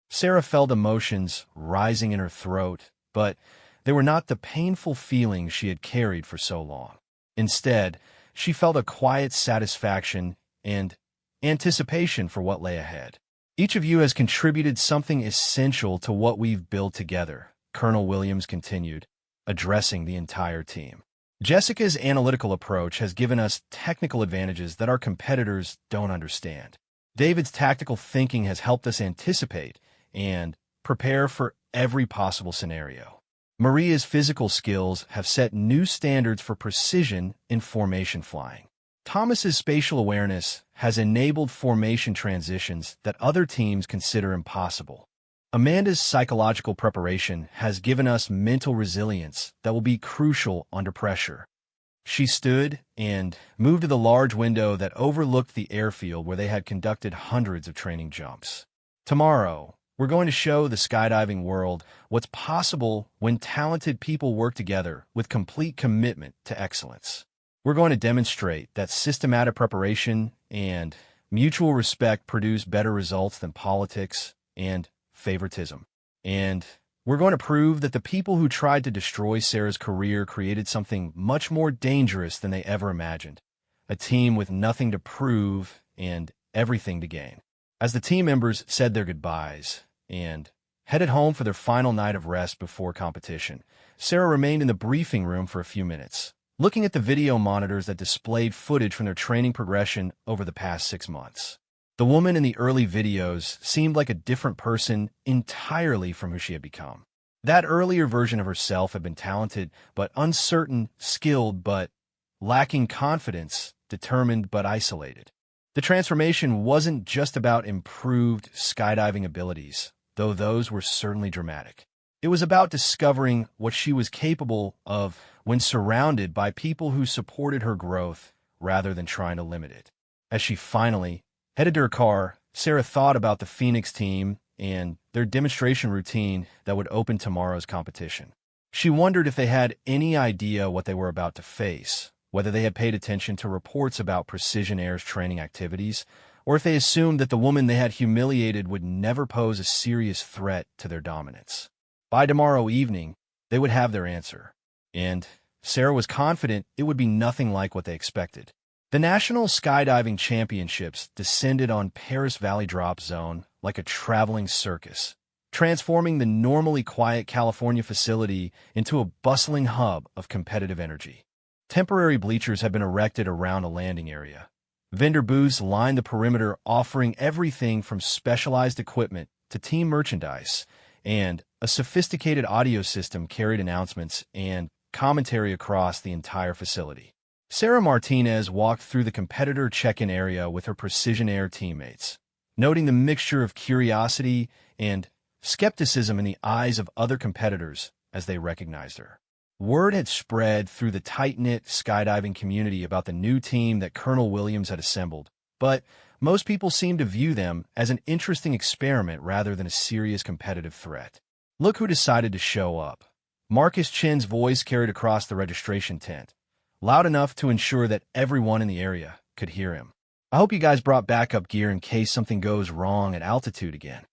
Sarah felt emotions rising in her throat, but they were not the painful feelings she had carried for so long. Instead, she felt a quiet satisfaction and anticipation for what lay ahead. "Each of you has contributed something essential to what we've built together," Colonel Williams continued, addressing the entire team. "Jessica's analytical approach has given us technical advantages that our competitors don't understand. David's tactical thinking has helped us anticipate and prepare for every possible scenario. Maria's physical skills have set new standards for precision in formation flying. Thomas's spatial awareness has enabled formation transitions that other teams consider impossible. Amanda's psychological preparation has given us mental resilience that will be crucial under pressure. She stood and moved to the large window that overlooked the airfield where they had conducted hundreds of training jumps. Tomorrow, we're going to show the skydiving world what's possible when talented people work together with complete commitment to excellence. We're going to demonstrate that systematic preparation and mutual respect produce better results than politics and favoritism. And we're going to prove that the people who tried to destroy Sarah's career created something much more dangerous than they ever imagined. A team with nothing to prove and everything to gain. As the team members said their goodbyes and headed home for their final night of rest before competition, Sarah remained in the briefing room for a few minutes, looking at the video monitors that displayed footage from their training progression over the past 6 months. The woman in the early videos seemed like a different person entirely from who she had become. That earlier version of herself had been talented but uncertain, skilled but lacking confidence, determined but isolated. The transformation wasn't just about improved skydiving abilities, though those were certainly dramatic. It was about discovering what she was capable of when surrounded by people who supported her growth rather than trying to limit it. As she finally headed to her car, Sarah thought about the Phoenix team and their demonstration routine that would open tomorrow's competition. She wondered if they had any idea what they were about to face, whether they had paid attention to reports about Precision Air's training activities, or if they assumed that the woman they had humiliated would never pose a serious threat to their dominance. By tomorrow evening, they would have their answer, and Sarah was confident it would be nothing like what they expected. The National Skydiving Championships descended on Paris Valley Drop Zone like a traveling circus, transforming the normally quiet California facility into a bustling hub of competitive energy. Temporary bleachers had been erected around a landing area. Vendor booths lined the perimeter, offering everything from specialized equipment to team merchandise, and a sophisticated audio system carried announcements and commentary across the entire facility. Sarah Martinez walked through the competitor check-in area with her Precision Air teammates, noting the mixture of curiosity and skepticism in the eyes of other competitors as they recognized her. Word had spread through the tight-knit skydiving community about the new team that Colonel Williams had assembled, but most people seemed to view them as an interesting experiment rather than a serious competitive threat. Look who decided to show up. Marcus Chin's voice carried across the registration tent, loud enough to ensure that everyone in the area could hear him. I hope you guys brought backup gear in case something goes wrong at altitude again.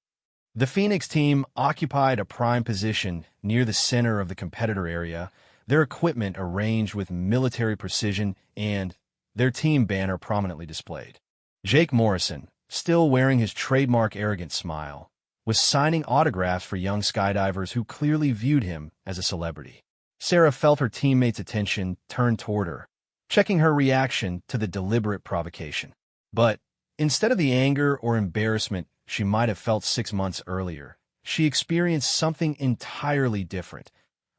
The Phoenix team occupied a prime position near the center of the competitor area, their equipment arranged with military precision and their team banner prominently displayed. Jake Morrison, still wearing his trademark arrogant smile, was signing autographs for young skydivers who clearly viewed him as a celebrity. Sarah felt her teammates' attention turn toward her, checking her reaction to the deliberate provocation. But instead of the anger or embarrassment she might have felt 6 months earlier, she experienced something entirely different,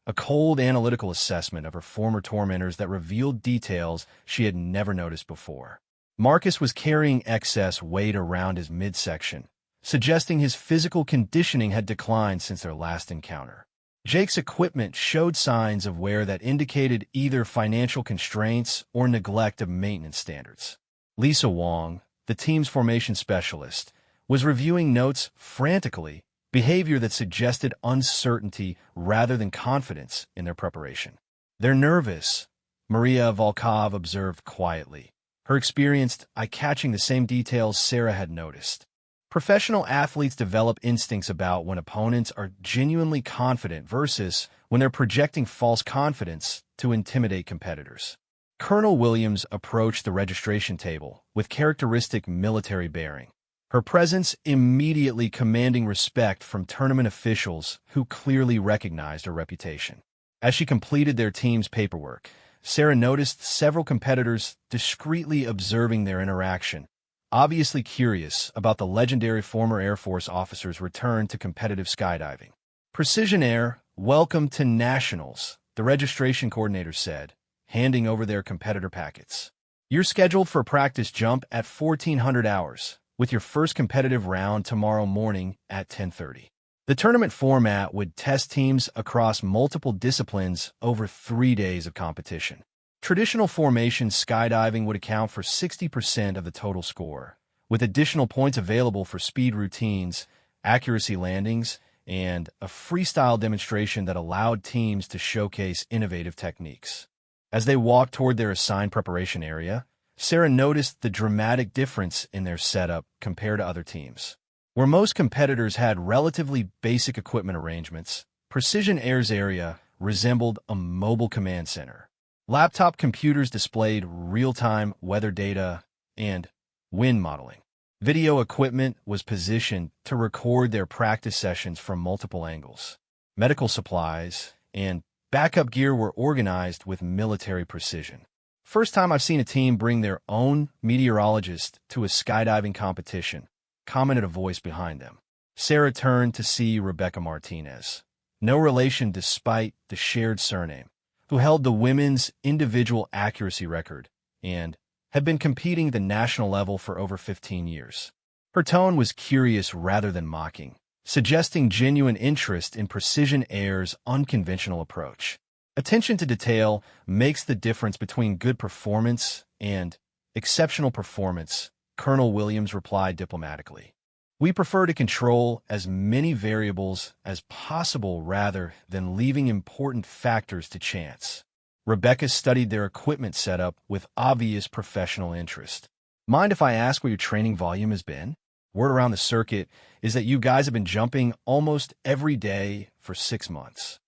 a cold analytical assessment of her former tormentors that revealed details she had never noticed before. Marcus was carrying excess weight around his midsection, suggesting his physical conditioning had declined since their last encounter. Jake's equipment showed signs of wear that indicated either financial constraints or neglect of maintenance standards. Lisa Wong, the team's formation specialist, was reviewing notes frantically, behavior that suggested uncertainty rather than confidence in their preparation. "They're nervous," Maria Volkov observed quietly, her experienced eye catching the same details Sarah had noticed. Professional athletes develop instincts about when opponents are genuinely confident versus when they're projecting false confidence to intimidate competitors. Colonel Williams approached the registration table with characteristic military bearing, her presence immediately commanding respect from tournament officials who clearly recognized her reputation. As she completed their team's paperwork, Sarah noticed several competitors discreetly observing their interaction, obviously curious about the legendary former Air Force officer's return to competitive skydiving. "Precision Air, welcome to Nationals," the registration coordinator said, handing over their competitor packets. "You're scheduled for a practice jump at 1400 hours, with your first competitive round tomorrow morning at 10:30. The tournament format would test teams across multiple disciplines over 3 days of competition. Traditional formation skydiving would account for 60% of the total score, with additional points available for speed routines, accuracy landings, and a freestyle demonstration that allowed teams to showcase innovative techniques. As they walked toward their assigned preparation area, Sarah noticed the dramatic difference in their setup compared to other teams. Where most competitors had relatively basic equipment arrangements, Precision Air's area resembled a mobile command center. Laptop computers displayed real-time weather data and wind modeling. Video equipment was positioned to record their practice sessions from multiple angles. Medical supplies and backup gear were organized with military precision. First time I've seen a team bring their own meteorologist to a skydiving competition, commented a voice behind them. Sarah turned to see Rebecca Martinez, no relation despite the shared surname, who held the women's individual accuracy record and had been competing at the national level for over 15 years. Her tone was curious rather than mocking, suggesting genuine interest in Precision Air's unconventional approach. Attention to detail makes the difference between good performance and exceptional performance, Colonel Williams replied diplomatically. We prefer to control as many variables as possible rather than leaving important factors to chance. Rebecca studied their equipment setup with obvious professional interest. Mind if I ask what your training volume has been? Word around the circuit is that you guys have been jumping almost every day for 6 months.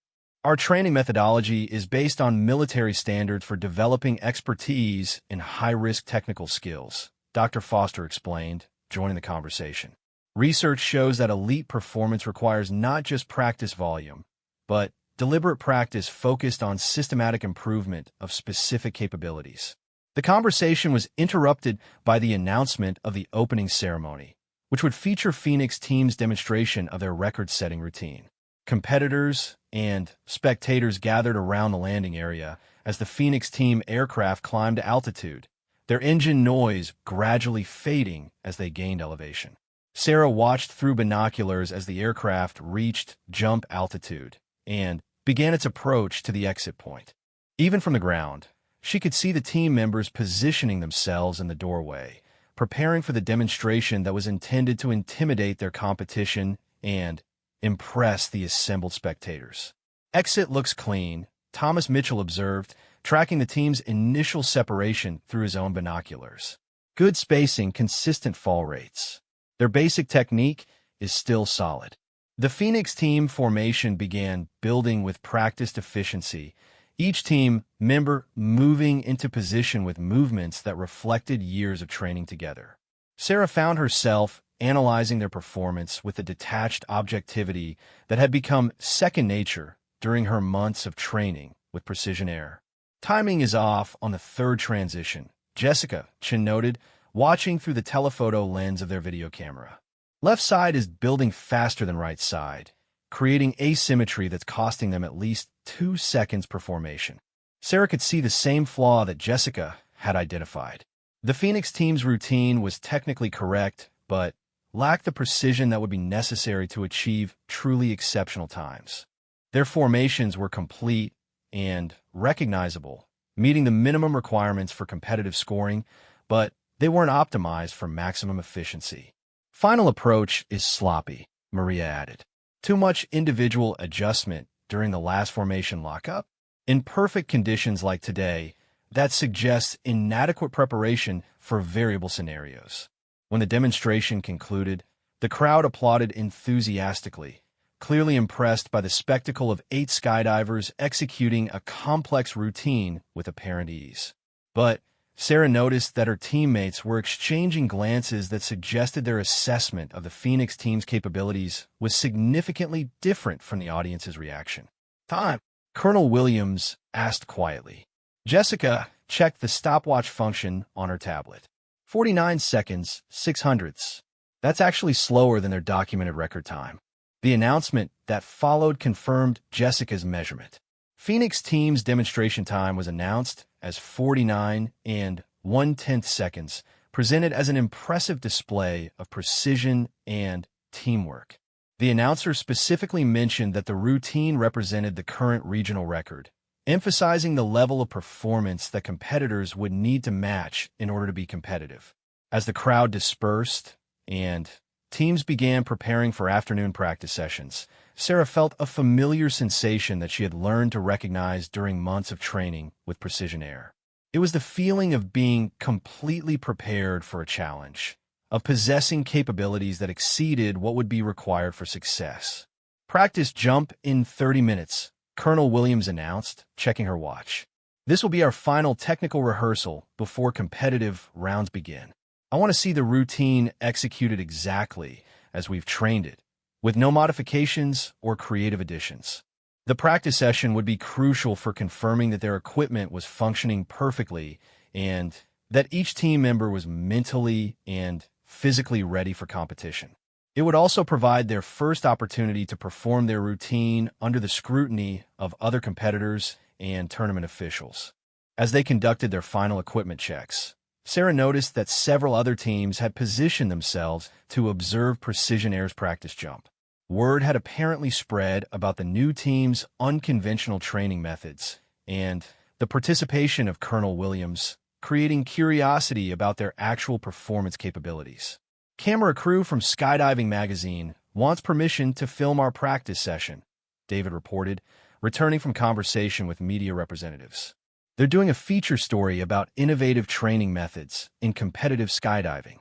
Our training methodology is based on military standards for developing expertise in high-risk technical skills, Dr. Foster explained, joining the conversation. Research shows that elite performance requires not just practice volume, but deliberate practice focused on systematic improvement of specific capabilities. The conversation was interrupted by the announcement of the opening ceremony, which would feature Phoenix team's demonstration of their record-setting routine. Competitors and spectators gathered around the landing area as the Phoenix team aircraft climbed to altitude, their engine noise gradually fading as they gained elevation. Sarah watched through binoculars as the aircraft reached jump altitude and began its approach to the exit point. Even from the ground, she could see the team members positioning themselves in the doorway, preparing for the demonstration that was intended to intimidate their competition and impress the assembled spectators. Exit looks clean, Thomas Mitchell observed, tracking the team's initial separation through his own binoculars. Good spacing, consistent fall rates. Their basic technique is still solid. The Phoenix team formation began building with practiced efficiency, each team member moving into position with movements that reflected years of training together. Sarah found herself analyzing their performance with a detached objectivity that had become second nature during her months of training with Precision Air. Timing is off on the third transition, Jessica, Chin noted, watching through the telephoto lens of their video camera. Left side is building faster than right side, creating asymmetry that's costing them at least 2 seconds per formation. Sarah could see the same flaw that Jessica had identified. The Phoenix team's routine was technically correct, but lacked the precision that would be necessary to achieve truly exceptional times. Their formations were complete and recognizable, meeting the minimum requirements for competitive scoring, but they weren't optimized for maximum efficiency. Final approach is sloppy, Maria added. Too much individual adjustment during the last formation lockup? In perfect conditions like today, that suggests inadequate preparation for variable scenarios. When the demonstration concluded, the crowd applauded enthusiastically, clearly impressed by the spectacle of 8 skydivers executing a complex routine with apparent ease. But Sarah noticed that her teammates were exchanging glances that suggested their assessment of the Phoenix team's capabilities was significantly different from the audience's reaction. Time, Colonel Williams asked quietly. Jessica checked the stopwatch function on her tablet. 49 seconds, 600ths. That's actually slower than their documented record time. The announcement that followed confirmed Jessica's measurement. Phoenix team's demonstration time was announced as 49 and 1/10 seconds, presented as an impressive display of precision and teamwork. The announcer specifically mentioned that the routine represented the current regional record, emphasizing the level of performance that competitors would need to match in order to be competitive. As the crowd dispersed and teams began preparing for afternoon practice sessions, Sarah felt a familiar sensation that she had learned to recognize during months of training with precision air. It was the feeling of being completely prepared for a challenge, of possessing capabilities that exceeded what would be required for success. Practice jump in 30 minutes, Colonel Williams announced, checking her watch. This will be our final technical rehearsal before competitive rounds begin. I want to see the routine executed exactly as we've trained it, with no modifications or creative additions. The practice session would be crucial for confirming that their equipment was functioning perfectly and that each team member was mentally and physically ready for competition. It would also provide their first opportunity to perform their routine under the scrutiny of other competitors and tournament officials. As they conducted their final equipment checks, Sarah noticed that several other teams had positioned themselves to observe Precision Air's practice jump. Word had apparently spread about the new team's unconventional training methods and the participation of Colonel Williams, creating curiosity about their actual performance capabilities. Camera crew from Skydiving Magazine wants permission to film our practice session, David reported, returning from conversation with media representatives. They're doing a feature story about innovative training methods in competitive skydiving.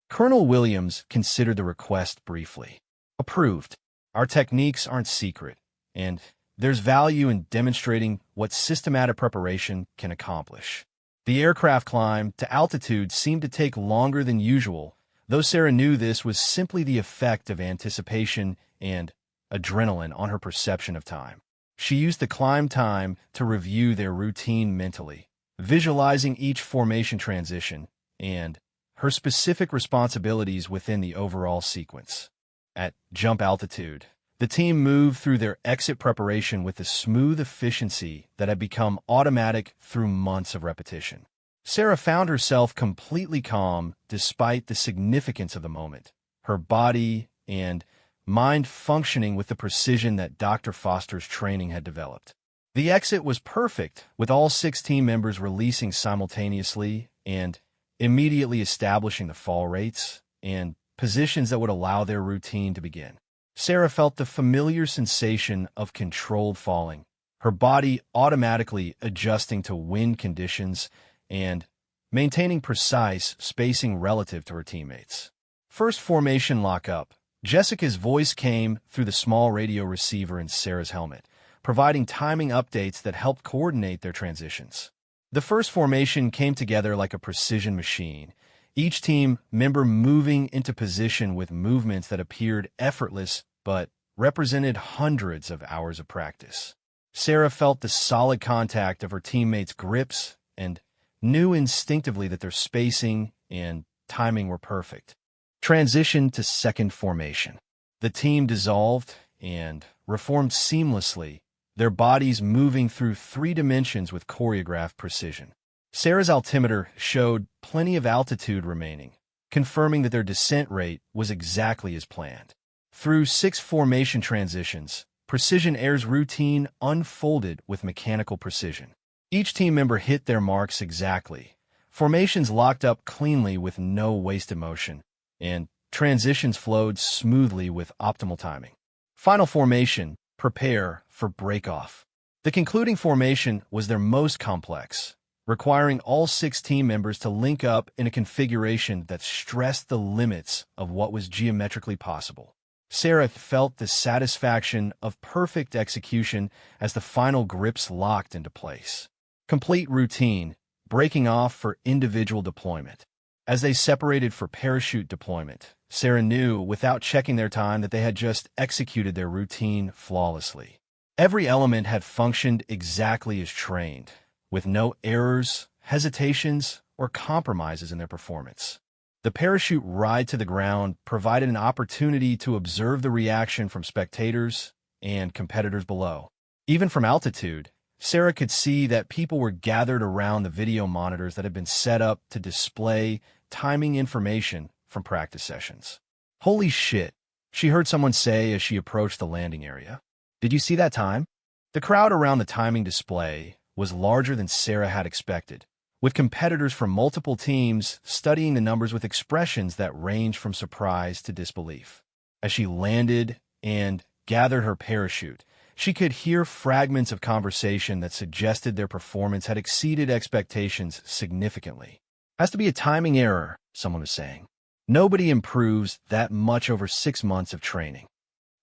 Colonel Williams considered the request briefly. Approved. Our techniques aren't secret, and there's value in demonstrating what systematic preparation can accomplish. The aircraft climb to altitude seemed to take longer than usual, though Sarah knew this was simply the effect of anticipation and adrenaline on her perception of time. She used the climb time to review their routine mentally, visualizing each formation transition and her specific responsibilities within the overall sequence. At jump altitude, the team moved through their exit preparation with a smooth efficiency that had become automatic through months of repetition. Sarah found herself completely calm despite the significance of the moment, her body and mind functioning with the precision that Dr. Foster's training had developed. The exit was perfect, with all 6 team members releasing simultaneously and immediately establishing the fall rates and positions that would allow their routine to begin. Sarah felt the familiar sensation of controlled falling, her body automatically adjusting to wind conditions and maintaining precise spacing relative to her teammates. First formation lockup. Jessica's voice came through the small radio receiver in Sarah's helmet, providing timing updates that helped coordinate their transitions. The first formation came together like a precision machine, each team member moving into position with movements that appeared effortless but represented hundreds of hours of practice. Sarah felt the solid contact of her teammates' grips and knew instinctively that their spacing and timing were perfect. Transition to second formation. The team dissolved and reformed seamlessly, their bodies moving through 3 dimensions with choreographed precision. Sarah's altimeter showed plenty of altitude remaining, confirming that their descent rate was exactly as planned. Through 6 formation transitions, Precision Air's routine unfolded with mechanical precision. Each team member hit their marks exactly. Formations locked up cleanly with no wasted motion, and transitions flowed smoothly with optimal timing. Final formation, prepare for break-off. The concluding formation was their most complex, requiring all 6 team members to link up in a configuration that stressed the limits of what was geometrically possible. Sarah felt the satisfaction of perfect execution as the final grips locked into place. Complete routine, breaking off for individual deployment. As they separated for parachute deployment, Sarah knew without checking their time that they had just executed their routine flawlessly. Every element had functioned exactly as trained, with no errors, hesitations, or compromises in their performance. The parachute ride to the ground provided an opportunity to observe the reaction from spectators and competitors below. Even from altitude, Sarah could see that people were gathered around the video monitors that had been set up to display timing information from practice sessions. Holy shit, she heard someone say as she approached the landing area. Did you see that time? The crowd around the timing display was larger than Sarah had expected, with competitors from multiple teams studying the numbers with expressions that ranged from surprise to disbelief. As she landed and gathered her parachute, she could hear fragments of conversation that suggested their performance had exceeded expectations significantly. Has to be a timing error, someone was saying. Nobody improves that much over 6 months of training.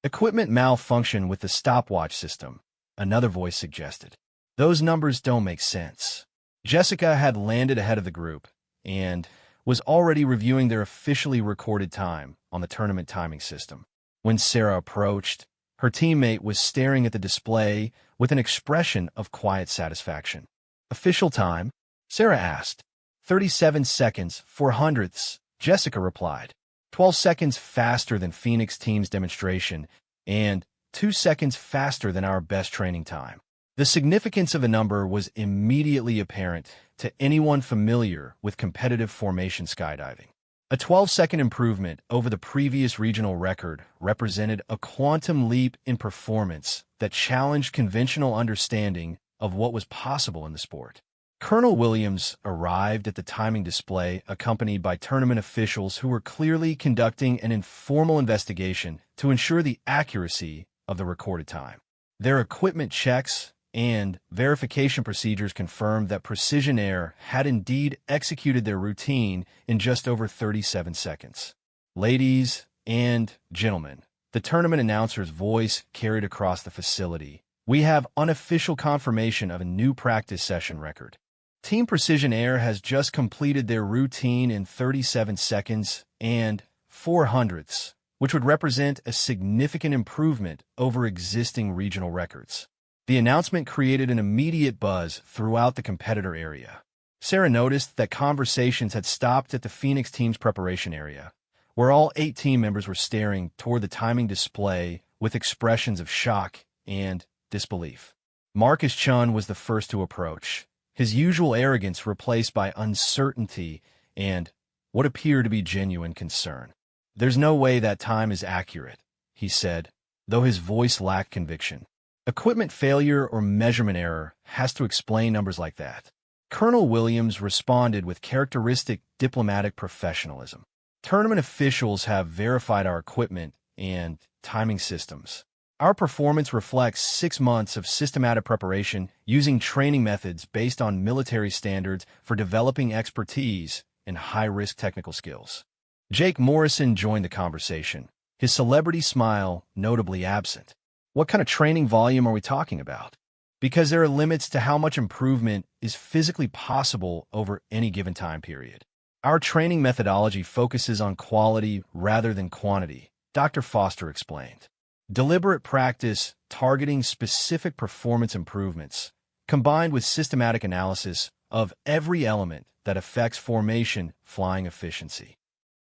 Equipment malfunction with the stopwatch system, another voice suggested. Those numbers don't make sense. Jessica had landed ahead of the group and was already reviewing their officially recorded time on the tournament timing system. When Sarah approached, her teammate was staring at the display with an expression of quiet satisfaction. Official time? Sarah asked. 37 seconds, 4 hundredths, Jessica replied. 12 seconds faster than Phoenix team's demonstration and 2 seconds faster than our best training time. The significance of the number was immediately apparent to anyone familiar with competitive formation skydiving. A 12-second improvement over the previous regional record represented a quantum leap in performance that challenged conventional understanding of what was possible in the sport. Colonel Williams arrived at the timing display accompanied by tournament officials who were clearly conducting an informal investigation to ensure the accuracy of the recorded time. Their equipment checks and verification procedures confirmed that Precision Air had indeed executed their routine in just over 37 seconds. Ladies and gentlemen, the tournament announcer's voice carried across the facility. We have unofficial confirmation of a new practice session record. Team Precision Air has just completed their routine in 37 seconds and 4 hundredths, which would represent a significant improvement over existing regional records. The announcement created an immediate buzz throughout the competitor area. Sarah noticed that conversations had stopped at the Phoenix team's preparation area, where all 8 team members were staring toward the timing display with expressions of shock and disbelief. Marcus Chun was the first to approach, his usual arrogance replaced by uncertainty and what appeared to be genuine concern. There's no way that time is accurate, he said, though his voice lacked conviction. Equipment failure or measurement error has to explain numbers like that. Colonel Williams responded with characteristic diplomatic professionalism. Tournament officials have verified our equipment and timing systems. Our performance reflects 6 months of systematic preparation using training methods based on military standards for developing expertise in high-risk technical skills. Jake Morrison joined the conversation, his celebrity smile notably absent. What kind of training volume are we talking about? Because there are limits to how much improvement is physically possible over any given time period. Our training methodology focuses on quality rather than quantity, Dr. Foster explained. Deliberate practice targeting specific performance improvements, combined with systematic analysis of every element that affects formation flying efficiency.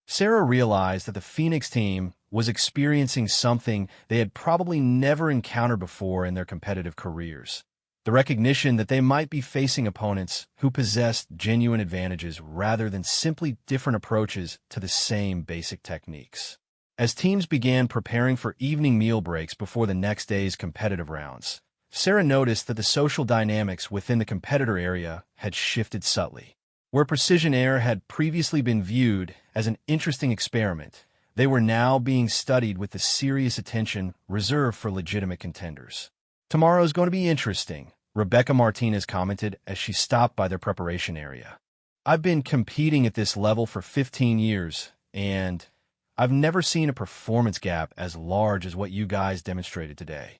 Sarah realized that the Phoenix team was experiencing something they had probably never encountered before in their competitive careers. The recognition that they might be facing opponents who possessed genuine advantages rather than simply different approaches to the same basic techniques. As teams began preparing for evening meal breaks before the next day's competitive rounds, Sarah noticed that the social dynamics within the competitor area had shifted subtly. Where Precision Air had previously been viewed as an interesting experiment, they were now being studied with the serious attention reserved for legitimate contenders. Tomorrow's going to be interesting, Rebecca Martinez commented as she stopped by their preparation area. I've been competing at this level for 15 years, and I've never seen a performance gap as large as what you guys demonstrated today.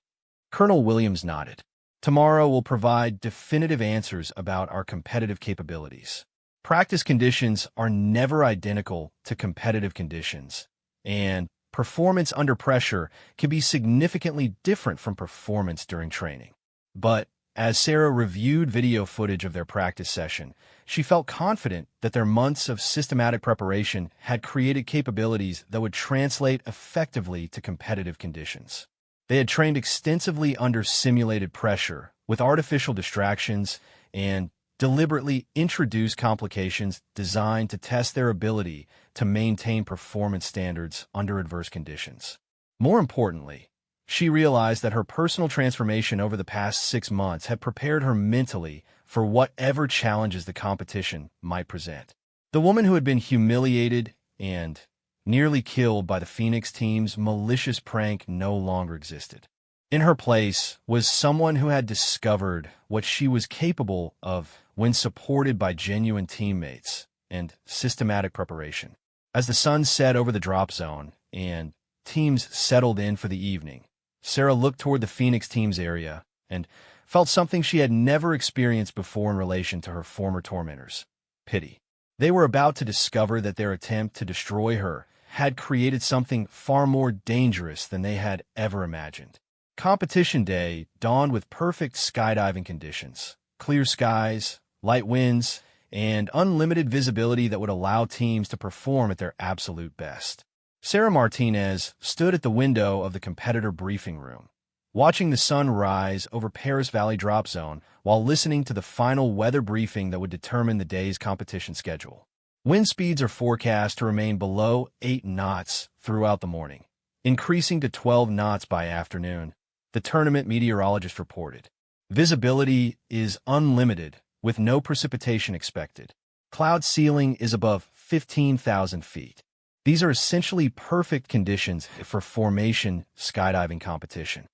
Colonel Williams nodded. Tomorrow will provide definitive answers about our competitive capabilities. Practice conditions are never identical to competitive conditions, and performance under pressure can be significantly different from performance during training. But as Sarah reviewed video footage of their practice session, she felt confident that their months of systematic preparation had created capabilities that would translate effectively to competitive conditions. They had trained extensively under simulated pressure, with artificial distractions, and deliberately introduced complications designed to test their ability to maintain performance standards under adverse conditions. More importantly, she realized that her personal transformation over the past 6 months had prepared her mentally for whatever challenges the competition might present. The woman who had been humiliated and nearly killed by the Phoenix team's malicious prank no longer existed. In her place was someone who had discovered what she was capable of when supported by genuine teammates and systematic preparation. As the sun set over the drop zone and teams settled in for the evening, Sarah looked toward the Phoenix team's area and felt something she had never experienced before in relation to her former tormentors: pity. They were about to discover that their attempt to destroy her had created something far more dangerous than they had ever imagined. Competition day dawned with perfect skydiving conditions: clear skies, light winds, and unlimited visibility that would allow teams to perform at their absolute best. Sarah Martinez stood at the window of the competitor briefing room, watching the sun rise over Paris Valley Drop Zone while listening to the final weather briefing that would determine the day's competition schedule. Wind speeds are forecast to remain below 8 knots throughout the morning, increasing to 12 knots by afternoon, the tournament meteorologist reported. Visibility is unlimited, with no precipitation expected. Cloud ceiling is above 15,000 feet. These are essentially perfect conditions for formation skydiving competition.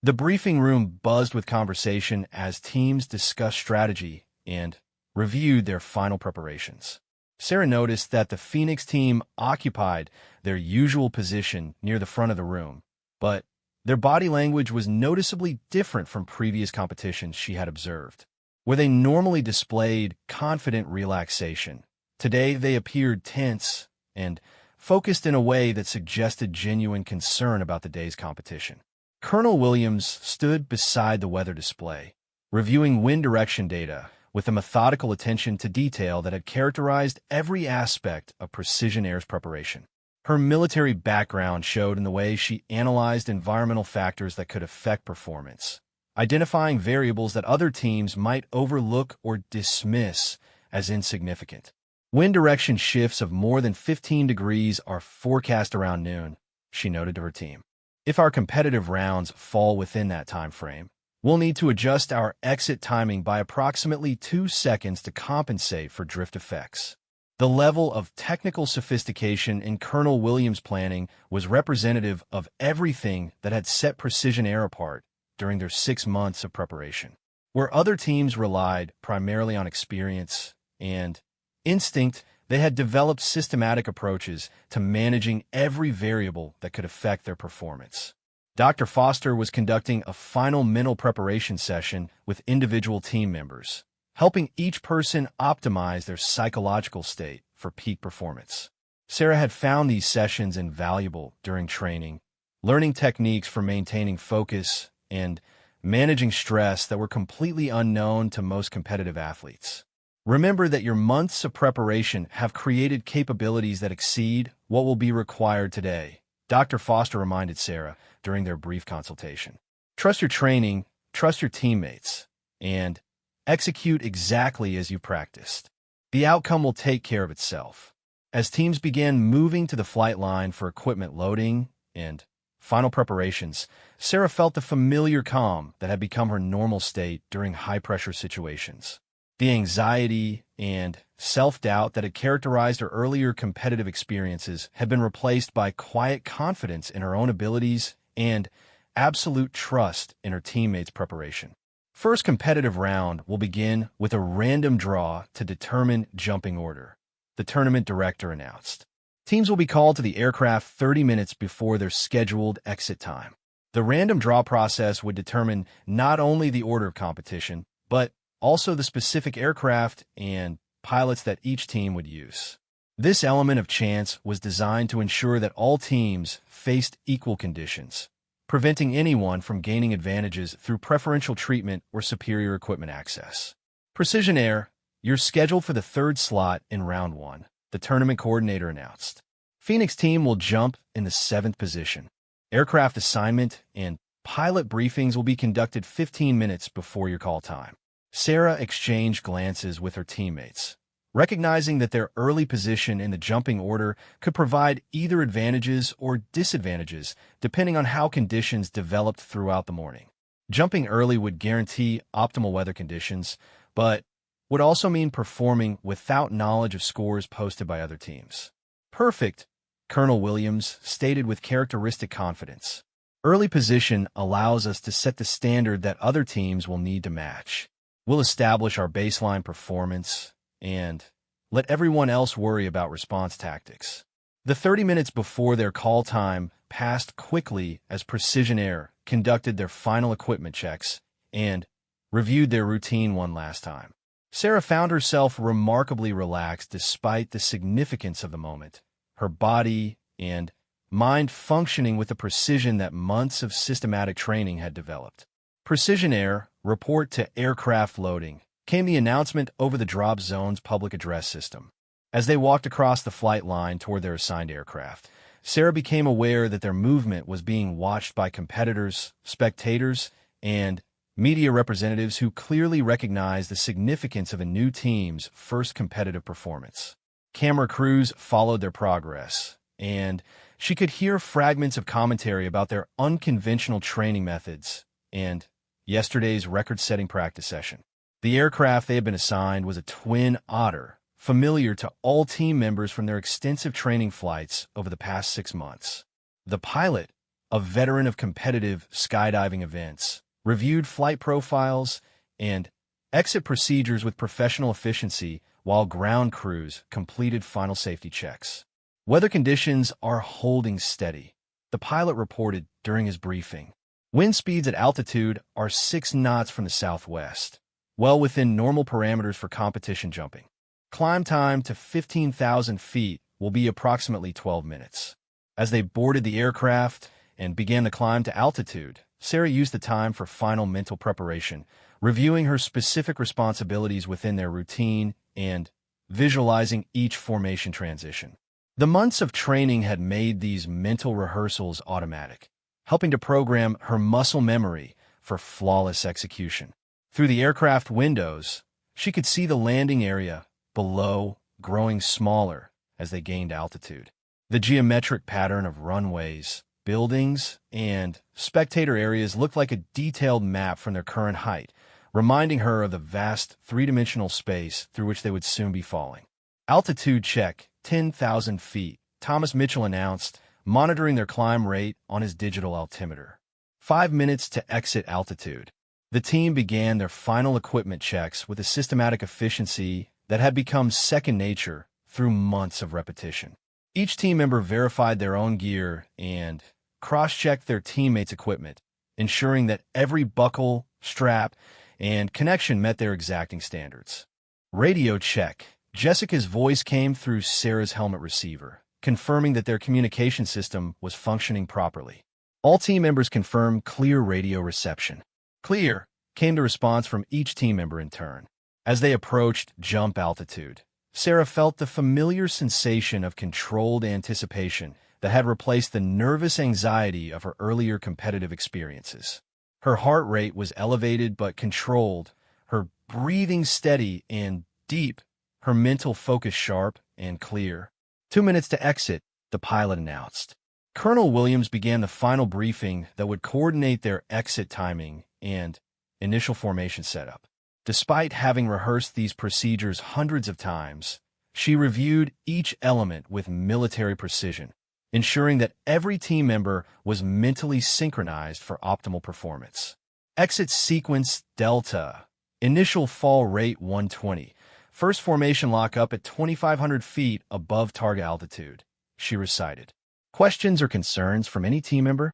The briefing room buzzed with conversation as teams discussed strategy and reviewed their final preparations. Sarah noticed that the Phoenix team occupied their usual position near the front of the room, but their body language was noticeably different from previous competitions she had observed. Where they normally displayed confident relaxation, today they appeared tense and focused in a way that suggested genuine concern about the day's competition. Colonel Williams stood beside the weather display, reviewing wind direction data with a methodical attention to detail that had characterized every aspect of Precision Air's preparation. Her military background showed in the way she analyzed environmental factors that could affect performance, identifying variables that other teams might overlook or dismiss as insignificant. Wind direction shifts of more than 15 degrees are forecast around noon, she noted to her team. If our competitive rounds fall within that time frame, we'll need to adjust our exit timing by approximately 2 seconds to compensate for drift effects. The level of technical sophistication in Colonel Williams' planning was representative of everything that had set Precision Air apart during their 6 months of preparation. Where other teams relied primarily on experience and instinct, they had developed systematic approaches to managing every variable that could affect their performance. Dr. Foster was conducting a final mental preparation session with individual team members, helping each person optimize their psychological state for peak performance. Sarah had found these sessions invaluable during training, learning techniques for maintaining focus and managing stress that were completely unknown to most competitive athletes. Remember that your months of preparation have created capabilities that exceed what will be required today, Dr. Foster reminded Sarah during their brief consultation. Trust your training, trust your teammates, and execute exactly as you practiced. The outcome will take care of itself. As teams began moving to the flight line for equipment loading and final preparations, Sarah felt the familiar calm that had become her normal state during high-pressure situations. The anxiety and self-doubt that had characterized her earlier competitive experiences had been replaced by quiet confidence in her own abilities and absolute trust in her teammates' preparation. First competitive round will begin with a random draw to determine jumping order, the tournament director announced. Teams will be called to the aircraft 30 minutes before their scheduled exit time. The random draw process would determine not only the order of competition, but also the specific aircraft and pilots that each team would use. This element of chance was designed to ensure that all teams faced equal conditions, preventing anyone from gaining advantages through preferential treatment or superior equipment access. Precision Air, you're scheduled for the 3rd slot in round 1, the tournament coordinator announced. Phoenix team will jump in the 7th position. Aircraft assignment and pilot briefings will be conducted 15 minutes before your call time. Sarah exchanged glances with her teammates, recognizing that their early position in the jumping order could provide either advantages or disadvantages depending on how conditions developed throughout the morning. Jumping early would guarantee optimal weather conditions, but would also mean performing without knowledge of scores posted by other teams. Perfect, Colonel Williams stated with characteristic confidence. Early position allows us to set the standard that other teams will need to match. We'll establish our baseline performance and let everyone else worry about response tactics. The 30 minutes before their call time passed quickly as Precision Air conducted their final equipment checks and reviewed their routine one last time. Sarah found herself remarkably relaxed despite the significance of the moment, her body and mind functioning with the precision that months of systematic training had developed. Precision Air, report to aircraft loading, came the announcement over the drop zone's public address system. As they walked across the flight line toward their assigned aircraft, Sarah became aware that their movement was being watched by competitors, spectators, and media representatives who clearly recognized the significance of a new team's first competitive performance. Camera crews followed their progress, and she could hear fragments of commentary about their unconventional training methods and yesterday's record-setting practice session. The aircraft they had been assigned was a twin otter, familiar to all team members from their extensive training flights over the past 6 months. The pilot, a veteran of competitive skydiving events, reviewed flight profiles and exit procedures with professional efficiency while ground crews completed final safety checks. Weather conditions are holding steady, the pilot reported during his briefing. Wind speeds at altitude are 6 knots from the southwest, well within normal parameters for competition jumping. Climb time to 15,000 feet will be approximately 12 minutes. As they boarded the aircraft and began the climb to altitude, Sarah used the time for final mental preparation, reviewing her specific responsibilities within their routine and visualizing each formation transition. The months of training had made these mental rehearsals automatic, helping to program her muscle memory for flawless execution. Through the aircraft windows, she could see the landing area below growing smaller as they gained altitude. The geometric pattern of runways, buildings, and spectator areas looked like a detailed map from their current height, reminding her of the vast three-dimensional space through which they would soon be falling. Altitude check, 10,000 feet, Thomas Mitchell announced, monitoring their climb rate on his digital altimeter. 5 minutes to exit altitude. The team began their final equipment checks with a systematic efficiency that had become second nature through months of repetition. Each team member verified their own gear and cross-checked their teammates' equipment, ensuring that every buckle, strap, and connection met their exacting standards. Radio check. Jessica's voice came through Sarah's helmet receiver, confirming that their communication system was functioning properly. All team members confirmed clear radio reception. Clear, came the response from each team member in turn. As they approached jump altitude, Sarah felt the familiar sensation of controlled anticipation that had replaced the nervous anxiety of her earlier competitive experiences. Her heart rate was elevated but controlled, her breathing steady and deep, her mental focus sharp and clear. 2 minutes to exit, the pilot announced. Colonel Williams began the final briefing that would coordinate their exit timing and initial formation setup. Despite having rehearsed these procedures hundreds of times, she reviewed each element with military precision, ensuring that every team member was mentally synchronized for optimal performance. Exit sequence Delta. Initial fall rate 120. First formation lock up at 2,500 feet above target altitude, she recited. Questions or concerns from any team member?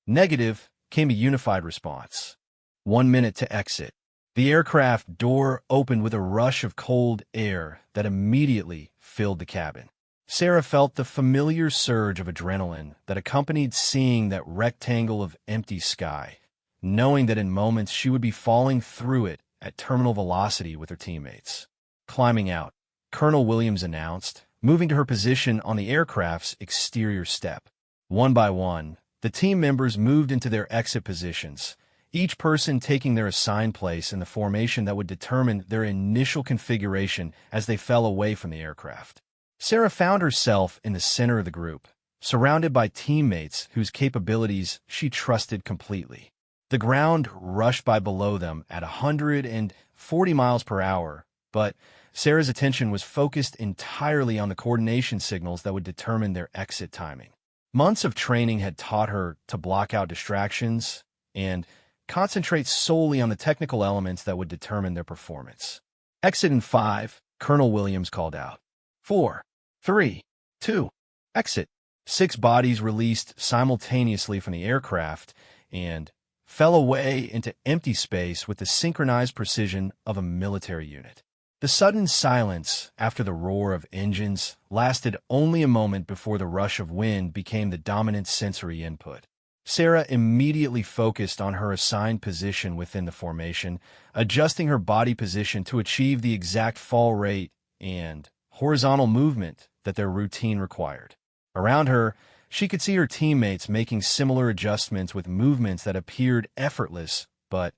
Negative, came a unified response. 1 minute to exit. The aircraft door opened with a rush of cold air that immediately filled the cabin. Sarah felt the familiar surge of adrenaline that accompanied seeing that rectangle of empty sky, knowing that in moments she would be falling through it at terminal velocity with her teammates. Climbing out, Colonel Williams announced, moving to her position on the aircraft's exterior step. One by one, the team members moved into their exit positions, each person taking their assigned place in the formation that would determine their initial configuration as they fell away from the aircraft. Sarah found herself in the center of the group, surrounded by teammates whose capabilities she trusted completely. The ground rushed by below them at 140 miles per hour, but Sarah's attention was focused entirely on the coordination signals that would determine their exit timing. Months of training had taught her to block out distractions and concentrate solely on the technical elements that would determine their performance. Exit in 5, Colonel Williams called out. 4, 3, 2, exit. 6 bodies released simultaneously from the aircraft and fell away into empty space with the synchronized precision of a military unit. The sudden silence after the roar of engines lasted only a moment before the rush of wind became the dominant sensory input. Sarah immediately focused on her assigned position within the formation, adjusting her body position to achieve the exact fall rate and horizontal movement that their routine required. Around her, she could see her teammates making similar adjustments with movements that appeared effortless but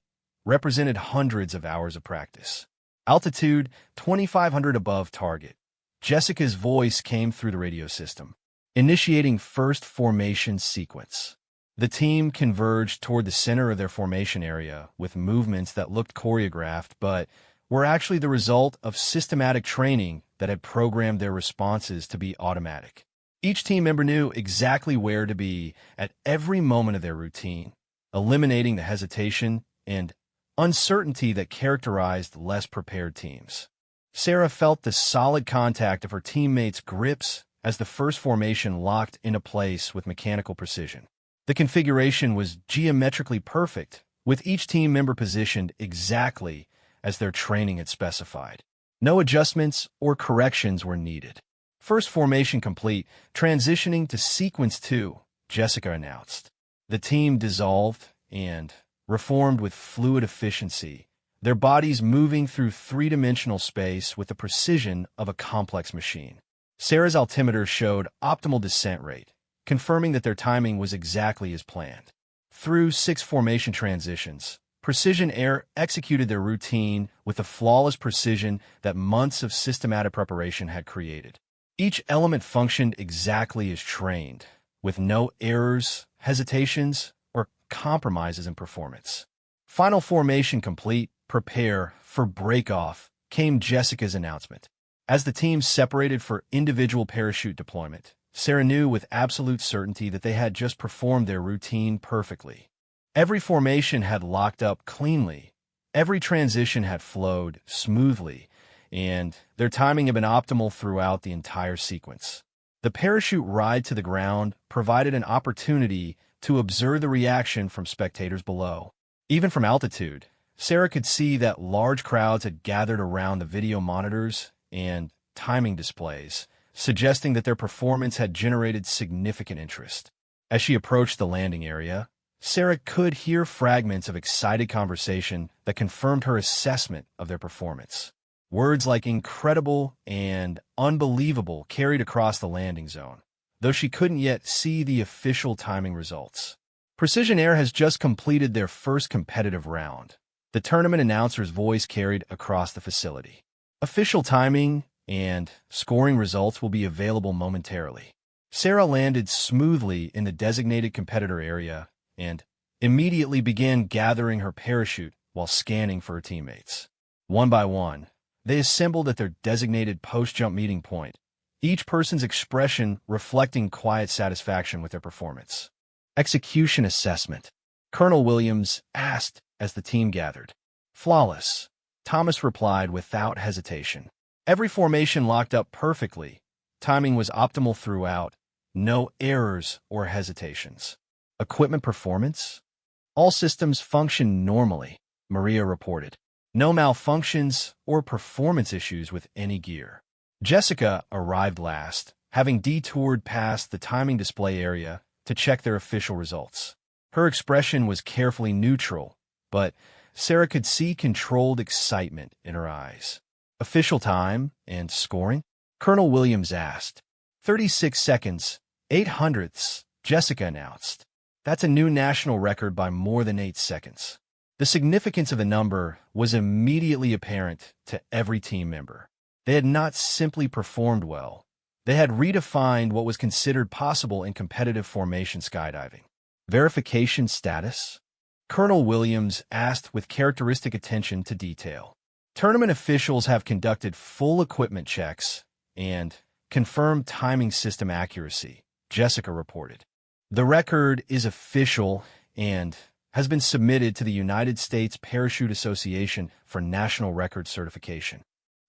represented hundreds of hours of practice. Altitude 2,500 above target. Jessica's voice came through the radio system, initiating first formation sequence. The team converged toward the center of their formation area with movements that looked choreographed but were actually the result of systematic training that had programmed their responses to be automatic. Each team member knew exactly where to be at every moment of their routine, eliminating the hesitation and uncertainty that characterized less prepared teams. Sarah felt the solid contact of her teammates' grips as the first formation locked into place with mechanical precision. The configuration was geometrically perfect, with each team member positioned exactly as their training had specified. No adjustments or corrections were needed. First formation complete, transitioning to sequence 2, Jessica announced. The team dissolved and reformed with fluid efficiency, their bodies moving through three-dimensional space with the precision of a complex machine. Sarah's altimeter showed optimal descent rate, confirming that their timing was exactly as planned. Through 6 formation transitions, Precision Air executed their routine with the flawless precision that months of systematic preparation had created. Each element functioned exactly as trained, with no errors, hesitations, or compromises in performance. Final formation complete, prepare for break-off, came Jessica's announcement. As the teams separated for individual parachute deployment, Sarah knew with absolute certainty that they had just performed their routine perfectly. Every formation had locked up cleanly, every transition had flowed smoothly, and their timing had been optimal throughout the entire sequence. The parachute ride to the ground provided an opportunity to observe the reaction from spectators below. Even from altitude, Sarah could see that large crowds had gathered around the video monitors and timing displays, suggesting that their performance had generated significant interest. As she approached the landing area, Sarah could hear fragments of excited conversation that confirmed her assessment of their performance. Words like incredible and unbelievable carried across the landing zone, though she couldn't yet see the official timing results. Precision Air has just completed their first competitive round. The tournament announcer's voice carried across the facility. Official timing and scoring results will be available momentarily. Sarah landed smoothly in the designated competitor area and immediately began gathering her parachute while scanning for her teammates. One by one, they assembled at their designated post-jump meeting point, each person's expression reflecting quiet satisfaction with their performance. Execution assessment, Colonel Williams asked as the team gathered. Flawless, Thomas replied without hesitation. Every formation locked up perfectly. Timing was optimal throughout. No errors or hesitations. Equipment performance? All systems functioned normally, Maria reported. No malfunctions or performance issues with any gear. Jessica arrived last, having detoured past the timing display area to check their official results. Her expression was carefully neutral, but Sarah could see controlled excitement in her eyes. Official time and scoring? Colonel Williams asked. 36 seconds, 8 hundredths, Jessica announced. That's a new national record by more than 8 seconds. The significance of the number was immediately apparent to every team member. They had not simply performed well. They had redefined what was considered possible in competitive formation skydiving. Verification status? Colonel Williams asked with characteristic attention to detail. Tournament officials have conducted full equipment checks and confirmed timing system accuracy, Jessica reported. The record is official and has been submitted to the United States Parachute Association for national record certification.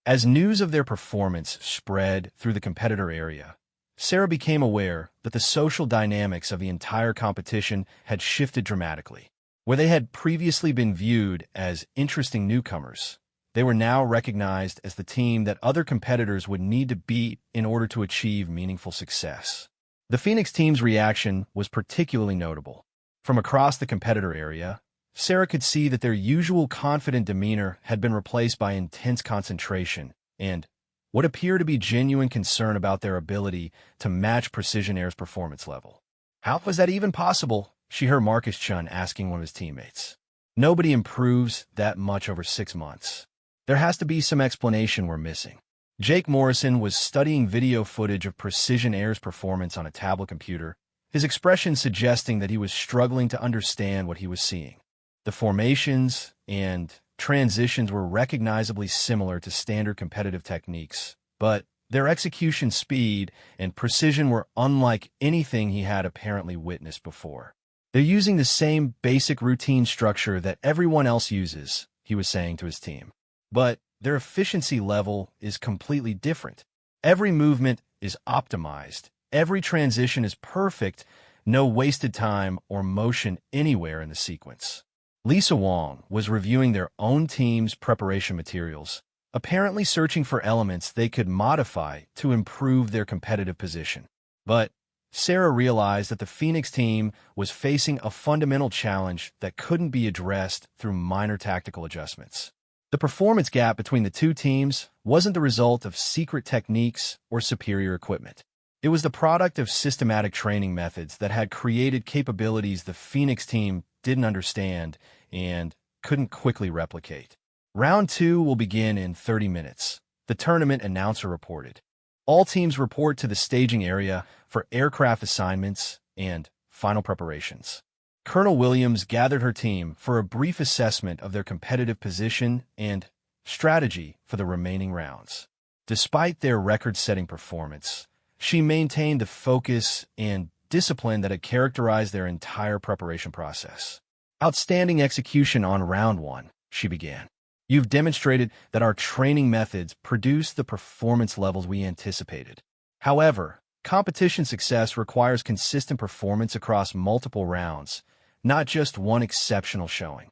As news of their performance spread through the competitor area, Sarah became aware that the social dynamics of the entire competition had shifted dramatically. Where they had previously been viewed as interesting newcomers, they were now recognized as the team that other competitors would need to beat in order to achieve meaningful success. The Phoenix team's reaction was particularly notable. From across the competitor area, Sarah could see that their usual confident demeanor had been replaced by intense concentration and what appeared to be genuine concern about their ability to match Precision Air's performance level. How was that even possible? She heard Marcus Chun asking one of his teammates. Nobody improves that much over 6 months. There has to be some explanation we're missing. Jake Morrison was studying video footage of Precision Air's performance on a tablet computer, his expression suggesting that he was struggling to understand what he was seeing. The formations and transitions were recognizably similar to standard competitive techniques, but their execution speed and precision were unlike anything he had apparently witnessed before. They're using the same basic routine structure that everyone else uses, he was saying to his team. But their efficiency level is completely different. Every movement is optimized. Every transition is perfect. No wasted time or motion anywhere in the sequence. Lisa Wong was reviewing their own team's preparation materials, apparently searching for elements they could modify to improve their competitive position. But Sarah realized that the Phoenix team was facing a fundamental challenge that couldn't be addressed through minor tactical adjustments. The performance gap between the two teams wasn't the result of secret techniques or superior equipment. It was the product of systematic training methods that had created capabilities the Phoenix team didn't understand and couldn't quickly replicate. Round 2 will begin in 30 minutes, the tournament announcer reported. All teams report to the staging area for aircraft assignments and final preparations. Colonel Williams gathered her team for a brief assessment of their competitive position and strategy for the remaining rounds. Despite their record-setting performance, she maintained the focus and discipline that had characterized their entire preparation process. Outstanding execution on round 1, she began. You've demonstrated that our training methods produce the performance levels we anticipated. However, competition success requires consistent performance across multiple rounds, not just one exceptional showing.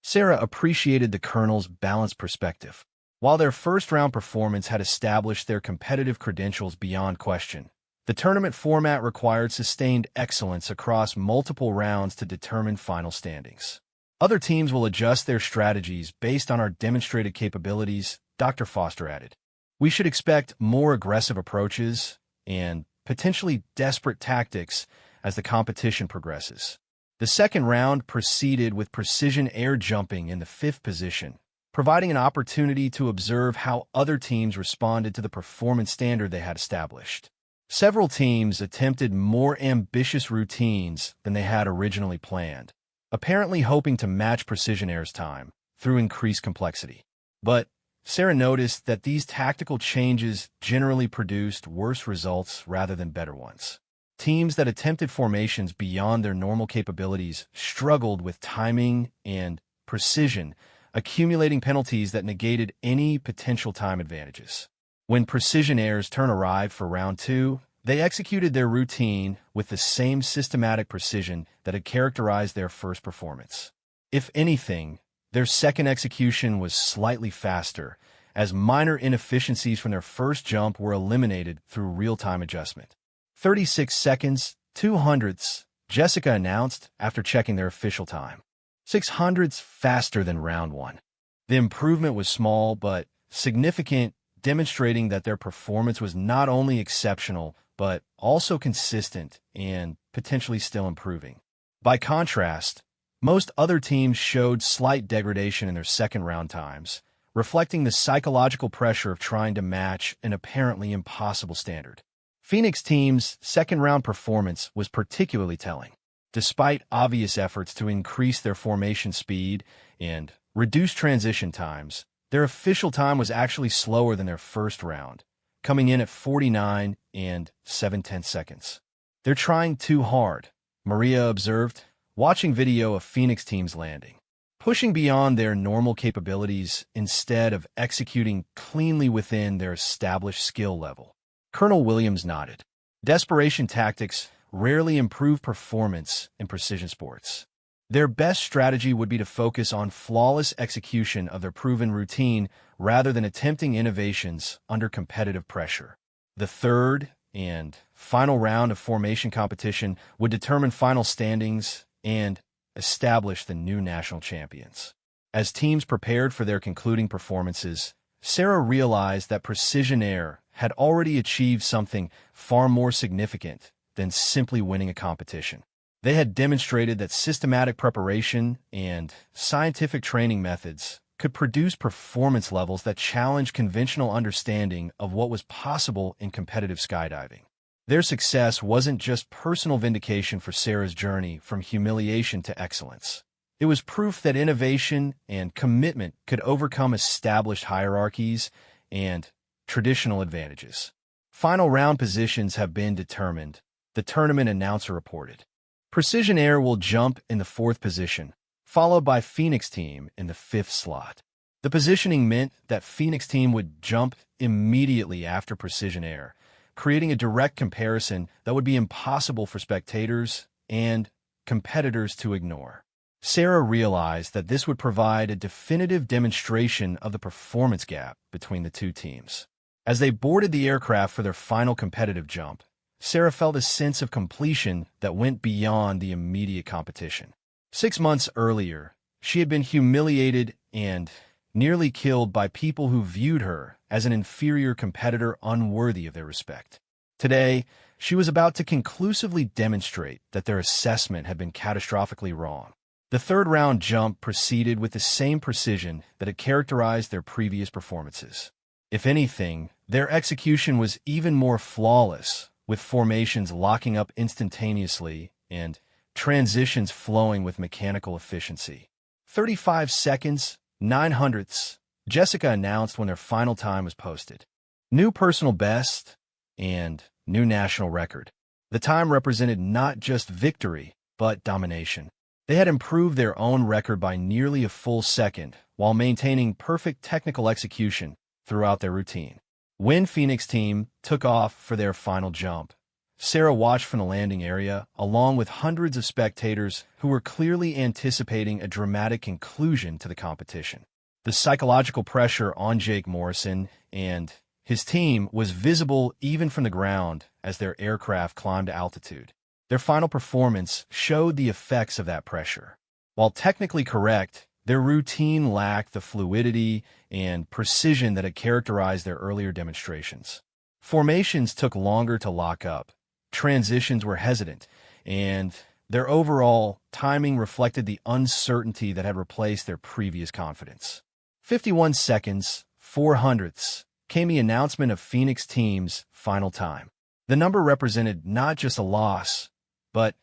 Sarah appreciated the Colonel's balanced perspective. While their first-round performance had established their competitive credentials beyond question, the tournament format required sustained excellence across multiple rounds to determine final standings. Other teams will adjust their strategies based on our demonstrated capabilities, Dr. Foster added. We should expect more aggressive approaches and potentially desperate tactics as the competition progresses. The second round proceeded with precision air jumping in the 5th position, providing an opportunity to observe how other teams responded to the performance standard they had established. Several teams attempted more ambitious routines than they had originally planned, apparently hoping to match Precision Air's time through increased complexity. But Sarah noticed that these tactical changes generally produced worse results rather than better ones. Teams that attempted formations beyond their normal capabilities struggled with timing and precision, accumulating penalties that negated any potential time advantages. When Precision Air's turn arrived for round 2, they executed their routine with the same systematic precision that had characterized their first performance. If anything, their second execution was slightly faster, as minor inefficiencies from their first jump were eliminated through real-time adjustment. 36 seconds, 200ths, Jessica announced after checking their official time. 600ths faster than round 1. The improvement was small but significant, demonstrating that their performance was not only exceptional, but also consistent and potentially still improving. By contrast, Most other teams showed slight degradation in their second-round times, reflecting the psychological pressure of trying to match an apparently impossible standard. Phoenix team's second-round performance was particularly telling. Despite obvious efforts to increase their formation speed and reduce transition times, their official time was actually slower than their first round, coming in at 49 and 7/10 seconds. "They're trying too hard," Maria observed, watching video of Phoenix team's landing. "Pushing beyond their normal capabilities instead of executing cleanly within their established skill level." Colonel Williams nodded. Desperation tactics rarely improve performance in precision sports. Their best strategy would be to focus on flawless execution of their proven routine rather than attempting innovations under competitive pressure. The third and final round of formation competition would determine final standings and establish the new national champions. As teams prepared for their concluding performances, Sarah realized that Precision Air had already achieved something far more significant than simply winning a competition. They had demonstrated that systematic preparation and scientific training methods could produce performance levels that challenged conventional understanding of what was possible in competitive skydiving. Their success wasn't just personal vindication for Sarah's journey from humiliation to excellence. It was proof that innovation and commitment could overcome established hierarchies and traditional advantages. Final round positions have been determined, the tournament announcer reported. Precision Air will jump in the 4th position, followed by Phoenix Team in the 5th slot. The positioning meant that Phoenix Team would jump immediately after Precision Air, creating a direct comparison that would be impossible for spectators and competitors to ignore. Sarah realized that this would provide a definitive demonstration of the performance gap between the two teams. As they boarded the aircraft for their final competitive jump, Sarah felt a sense of completion that went beyond the immediate competition. 6 months earlier, she had been humiliated and nearly killed by people who viewed her as an inferior competitor unworthy of their respect. Today, she was about to conclusively demonstrate that their assessment had been catastrophically wrong. The third-round jump proceeded with the same precision that had characterized their previous performances. If anything, their execution was even more flawless, with formations locking up instantaneously and transitions flowing with mechanical efficiency. 35 seconds, 9/100ths, Jessica announced when their final time was posted. New personal best and new national record. The time represented not just victory, but domination. They had improved their own record by nearly a full second while maintaining perfect technical execution throughout their routine. When Phoenix Team took off for their final jump, Sarah watched from the landing area along with hundreds of spectators who were clearly anticipating a dramatic conclusion to the competition. The psychological pressure on Jake Morrison and his team was visible even from the ground as their aircraft climbed to altitude. Their final performance showed the effects of that pressure. While technically correct, their routine lacked the fluidity and precision that had characterized their earlier demonstrations. Formations took longer to lock up, transitions were hesitant, and their overall timing reflected the uncertainty that had replaced their previous confidence. 51 seconds, 4/100ths, came the announcement of Phoenix Team's final time. The number represented not just a loss, but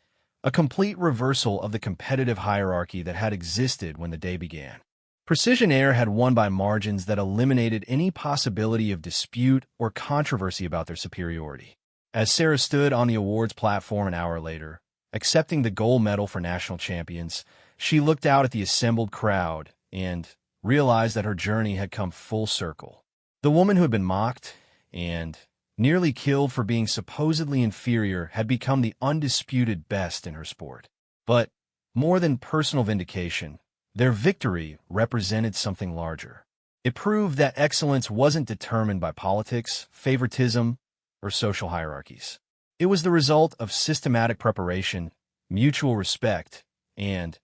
a complete reversal of the competitive hierarchy that had existed when the day began. Precision Air had won by margins that eliminated any possibility of dispute or controversy about their superiority. As Sarah stood on the awards platform an hour later, accepting the gold medal for national champions, she looked out at the assembled crowd and realized that her journey had come full circle. The woman who had been mocked and nearly killed for being supposedly inferior had become the undisputed best in her sport. But more than personal vindication, their victory represented something larger. It proved that excellence wasn't determined by politics, favoritism, or social hierarchies. It was the result of systematic preparation, mutual respect, and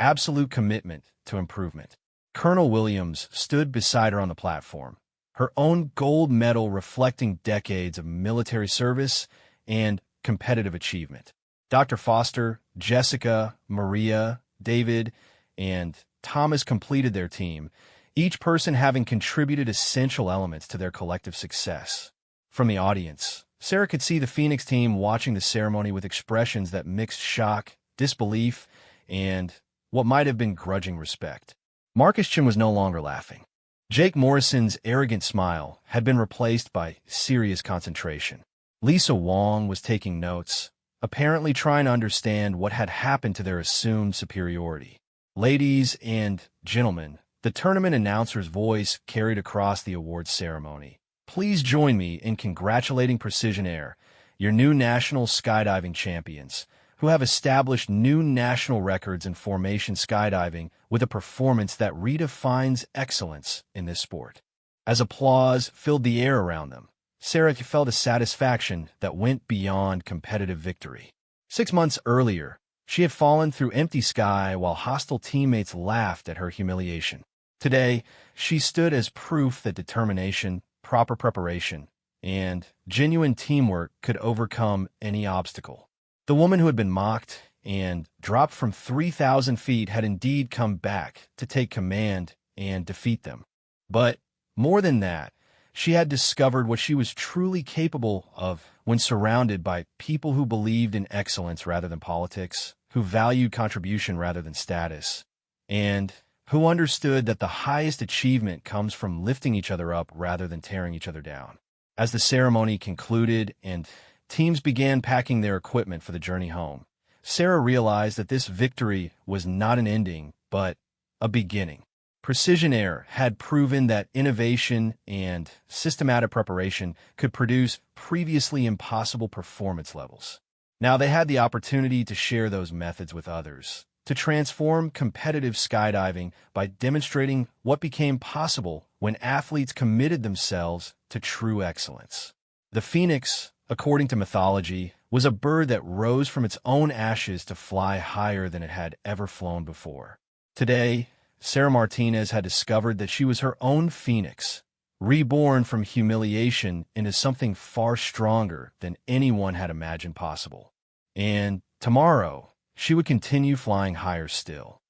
absolute commitment to improvement. Colonel Williams stood beside her on the platform, her own gold medal reflecting decades of military service and competitive achievement. Dr. Foster, Jessica, Maria, David, and Thomas completed their team, each person having contributed essential elements to their collective success. From the audience, Sarah could see the Phoenix team watching the ceremony with expressions that mixed shock, disbelief, and what might have been grudging respect. Marcus Chin was no longer laughing. Jake Morrison's arrogant smile had been replaced by serious concentration. Lisa Wong was taking notes, apparently trying to understand what had happened to their assumed superiority. Ladies and gentlemen, the tournament announcer's voice carried across the awards ceremony. Please join me in congratulating Precision Air, your new national skydiving champions, who have established new national records in formation skydiving with a performance that redefines excellence in this sport. As applause filled the air around them, Sarah felt a satisfaction that went beyond competitive victory. 6 months earlier, she had fallen through empty sky while hostile teammates laughed at her humiliation. Today, she stood as proof that determination, proper preparation, and genuine teamwork could overcome any obstacle. The woman who had been mocked and dropped from 3,000 feet had indeed come back to take command and defeat them. But more than that, she had discovered what she was truly capable of when surrounded by people who believed in excellence rather than politics, who valued contribution rather than status, and who understood that the highest achievement comes from lifting each other up rather than tearing each other down. As the ceremony concluded and teams began packing their equipment for the journey home, Sarah realized that this victory was not an ending, but a beginning. Precision Air had proven that innovation and systematic preparation could produce previously impossible performance levels. Now they had the opportunity to share those methods with others, to transform competitive skydiving by demonstrating what became possible when athletes committed themselves to true excellence. The Phoenix, according to mythology, was a bird that rose from its own ashes to fly higher than it had ever flown before. Today, Sarah Martinez had discovered that she was her own phoenix, reborn from humiliation into something far stronger than anyone had imagined possible. And tomorrow, she would continue flying higher still.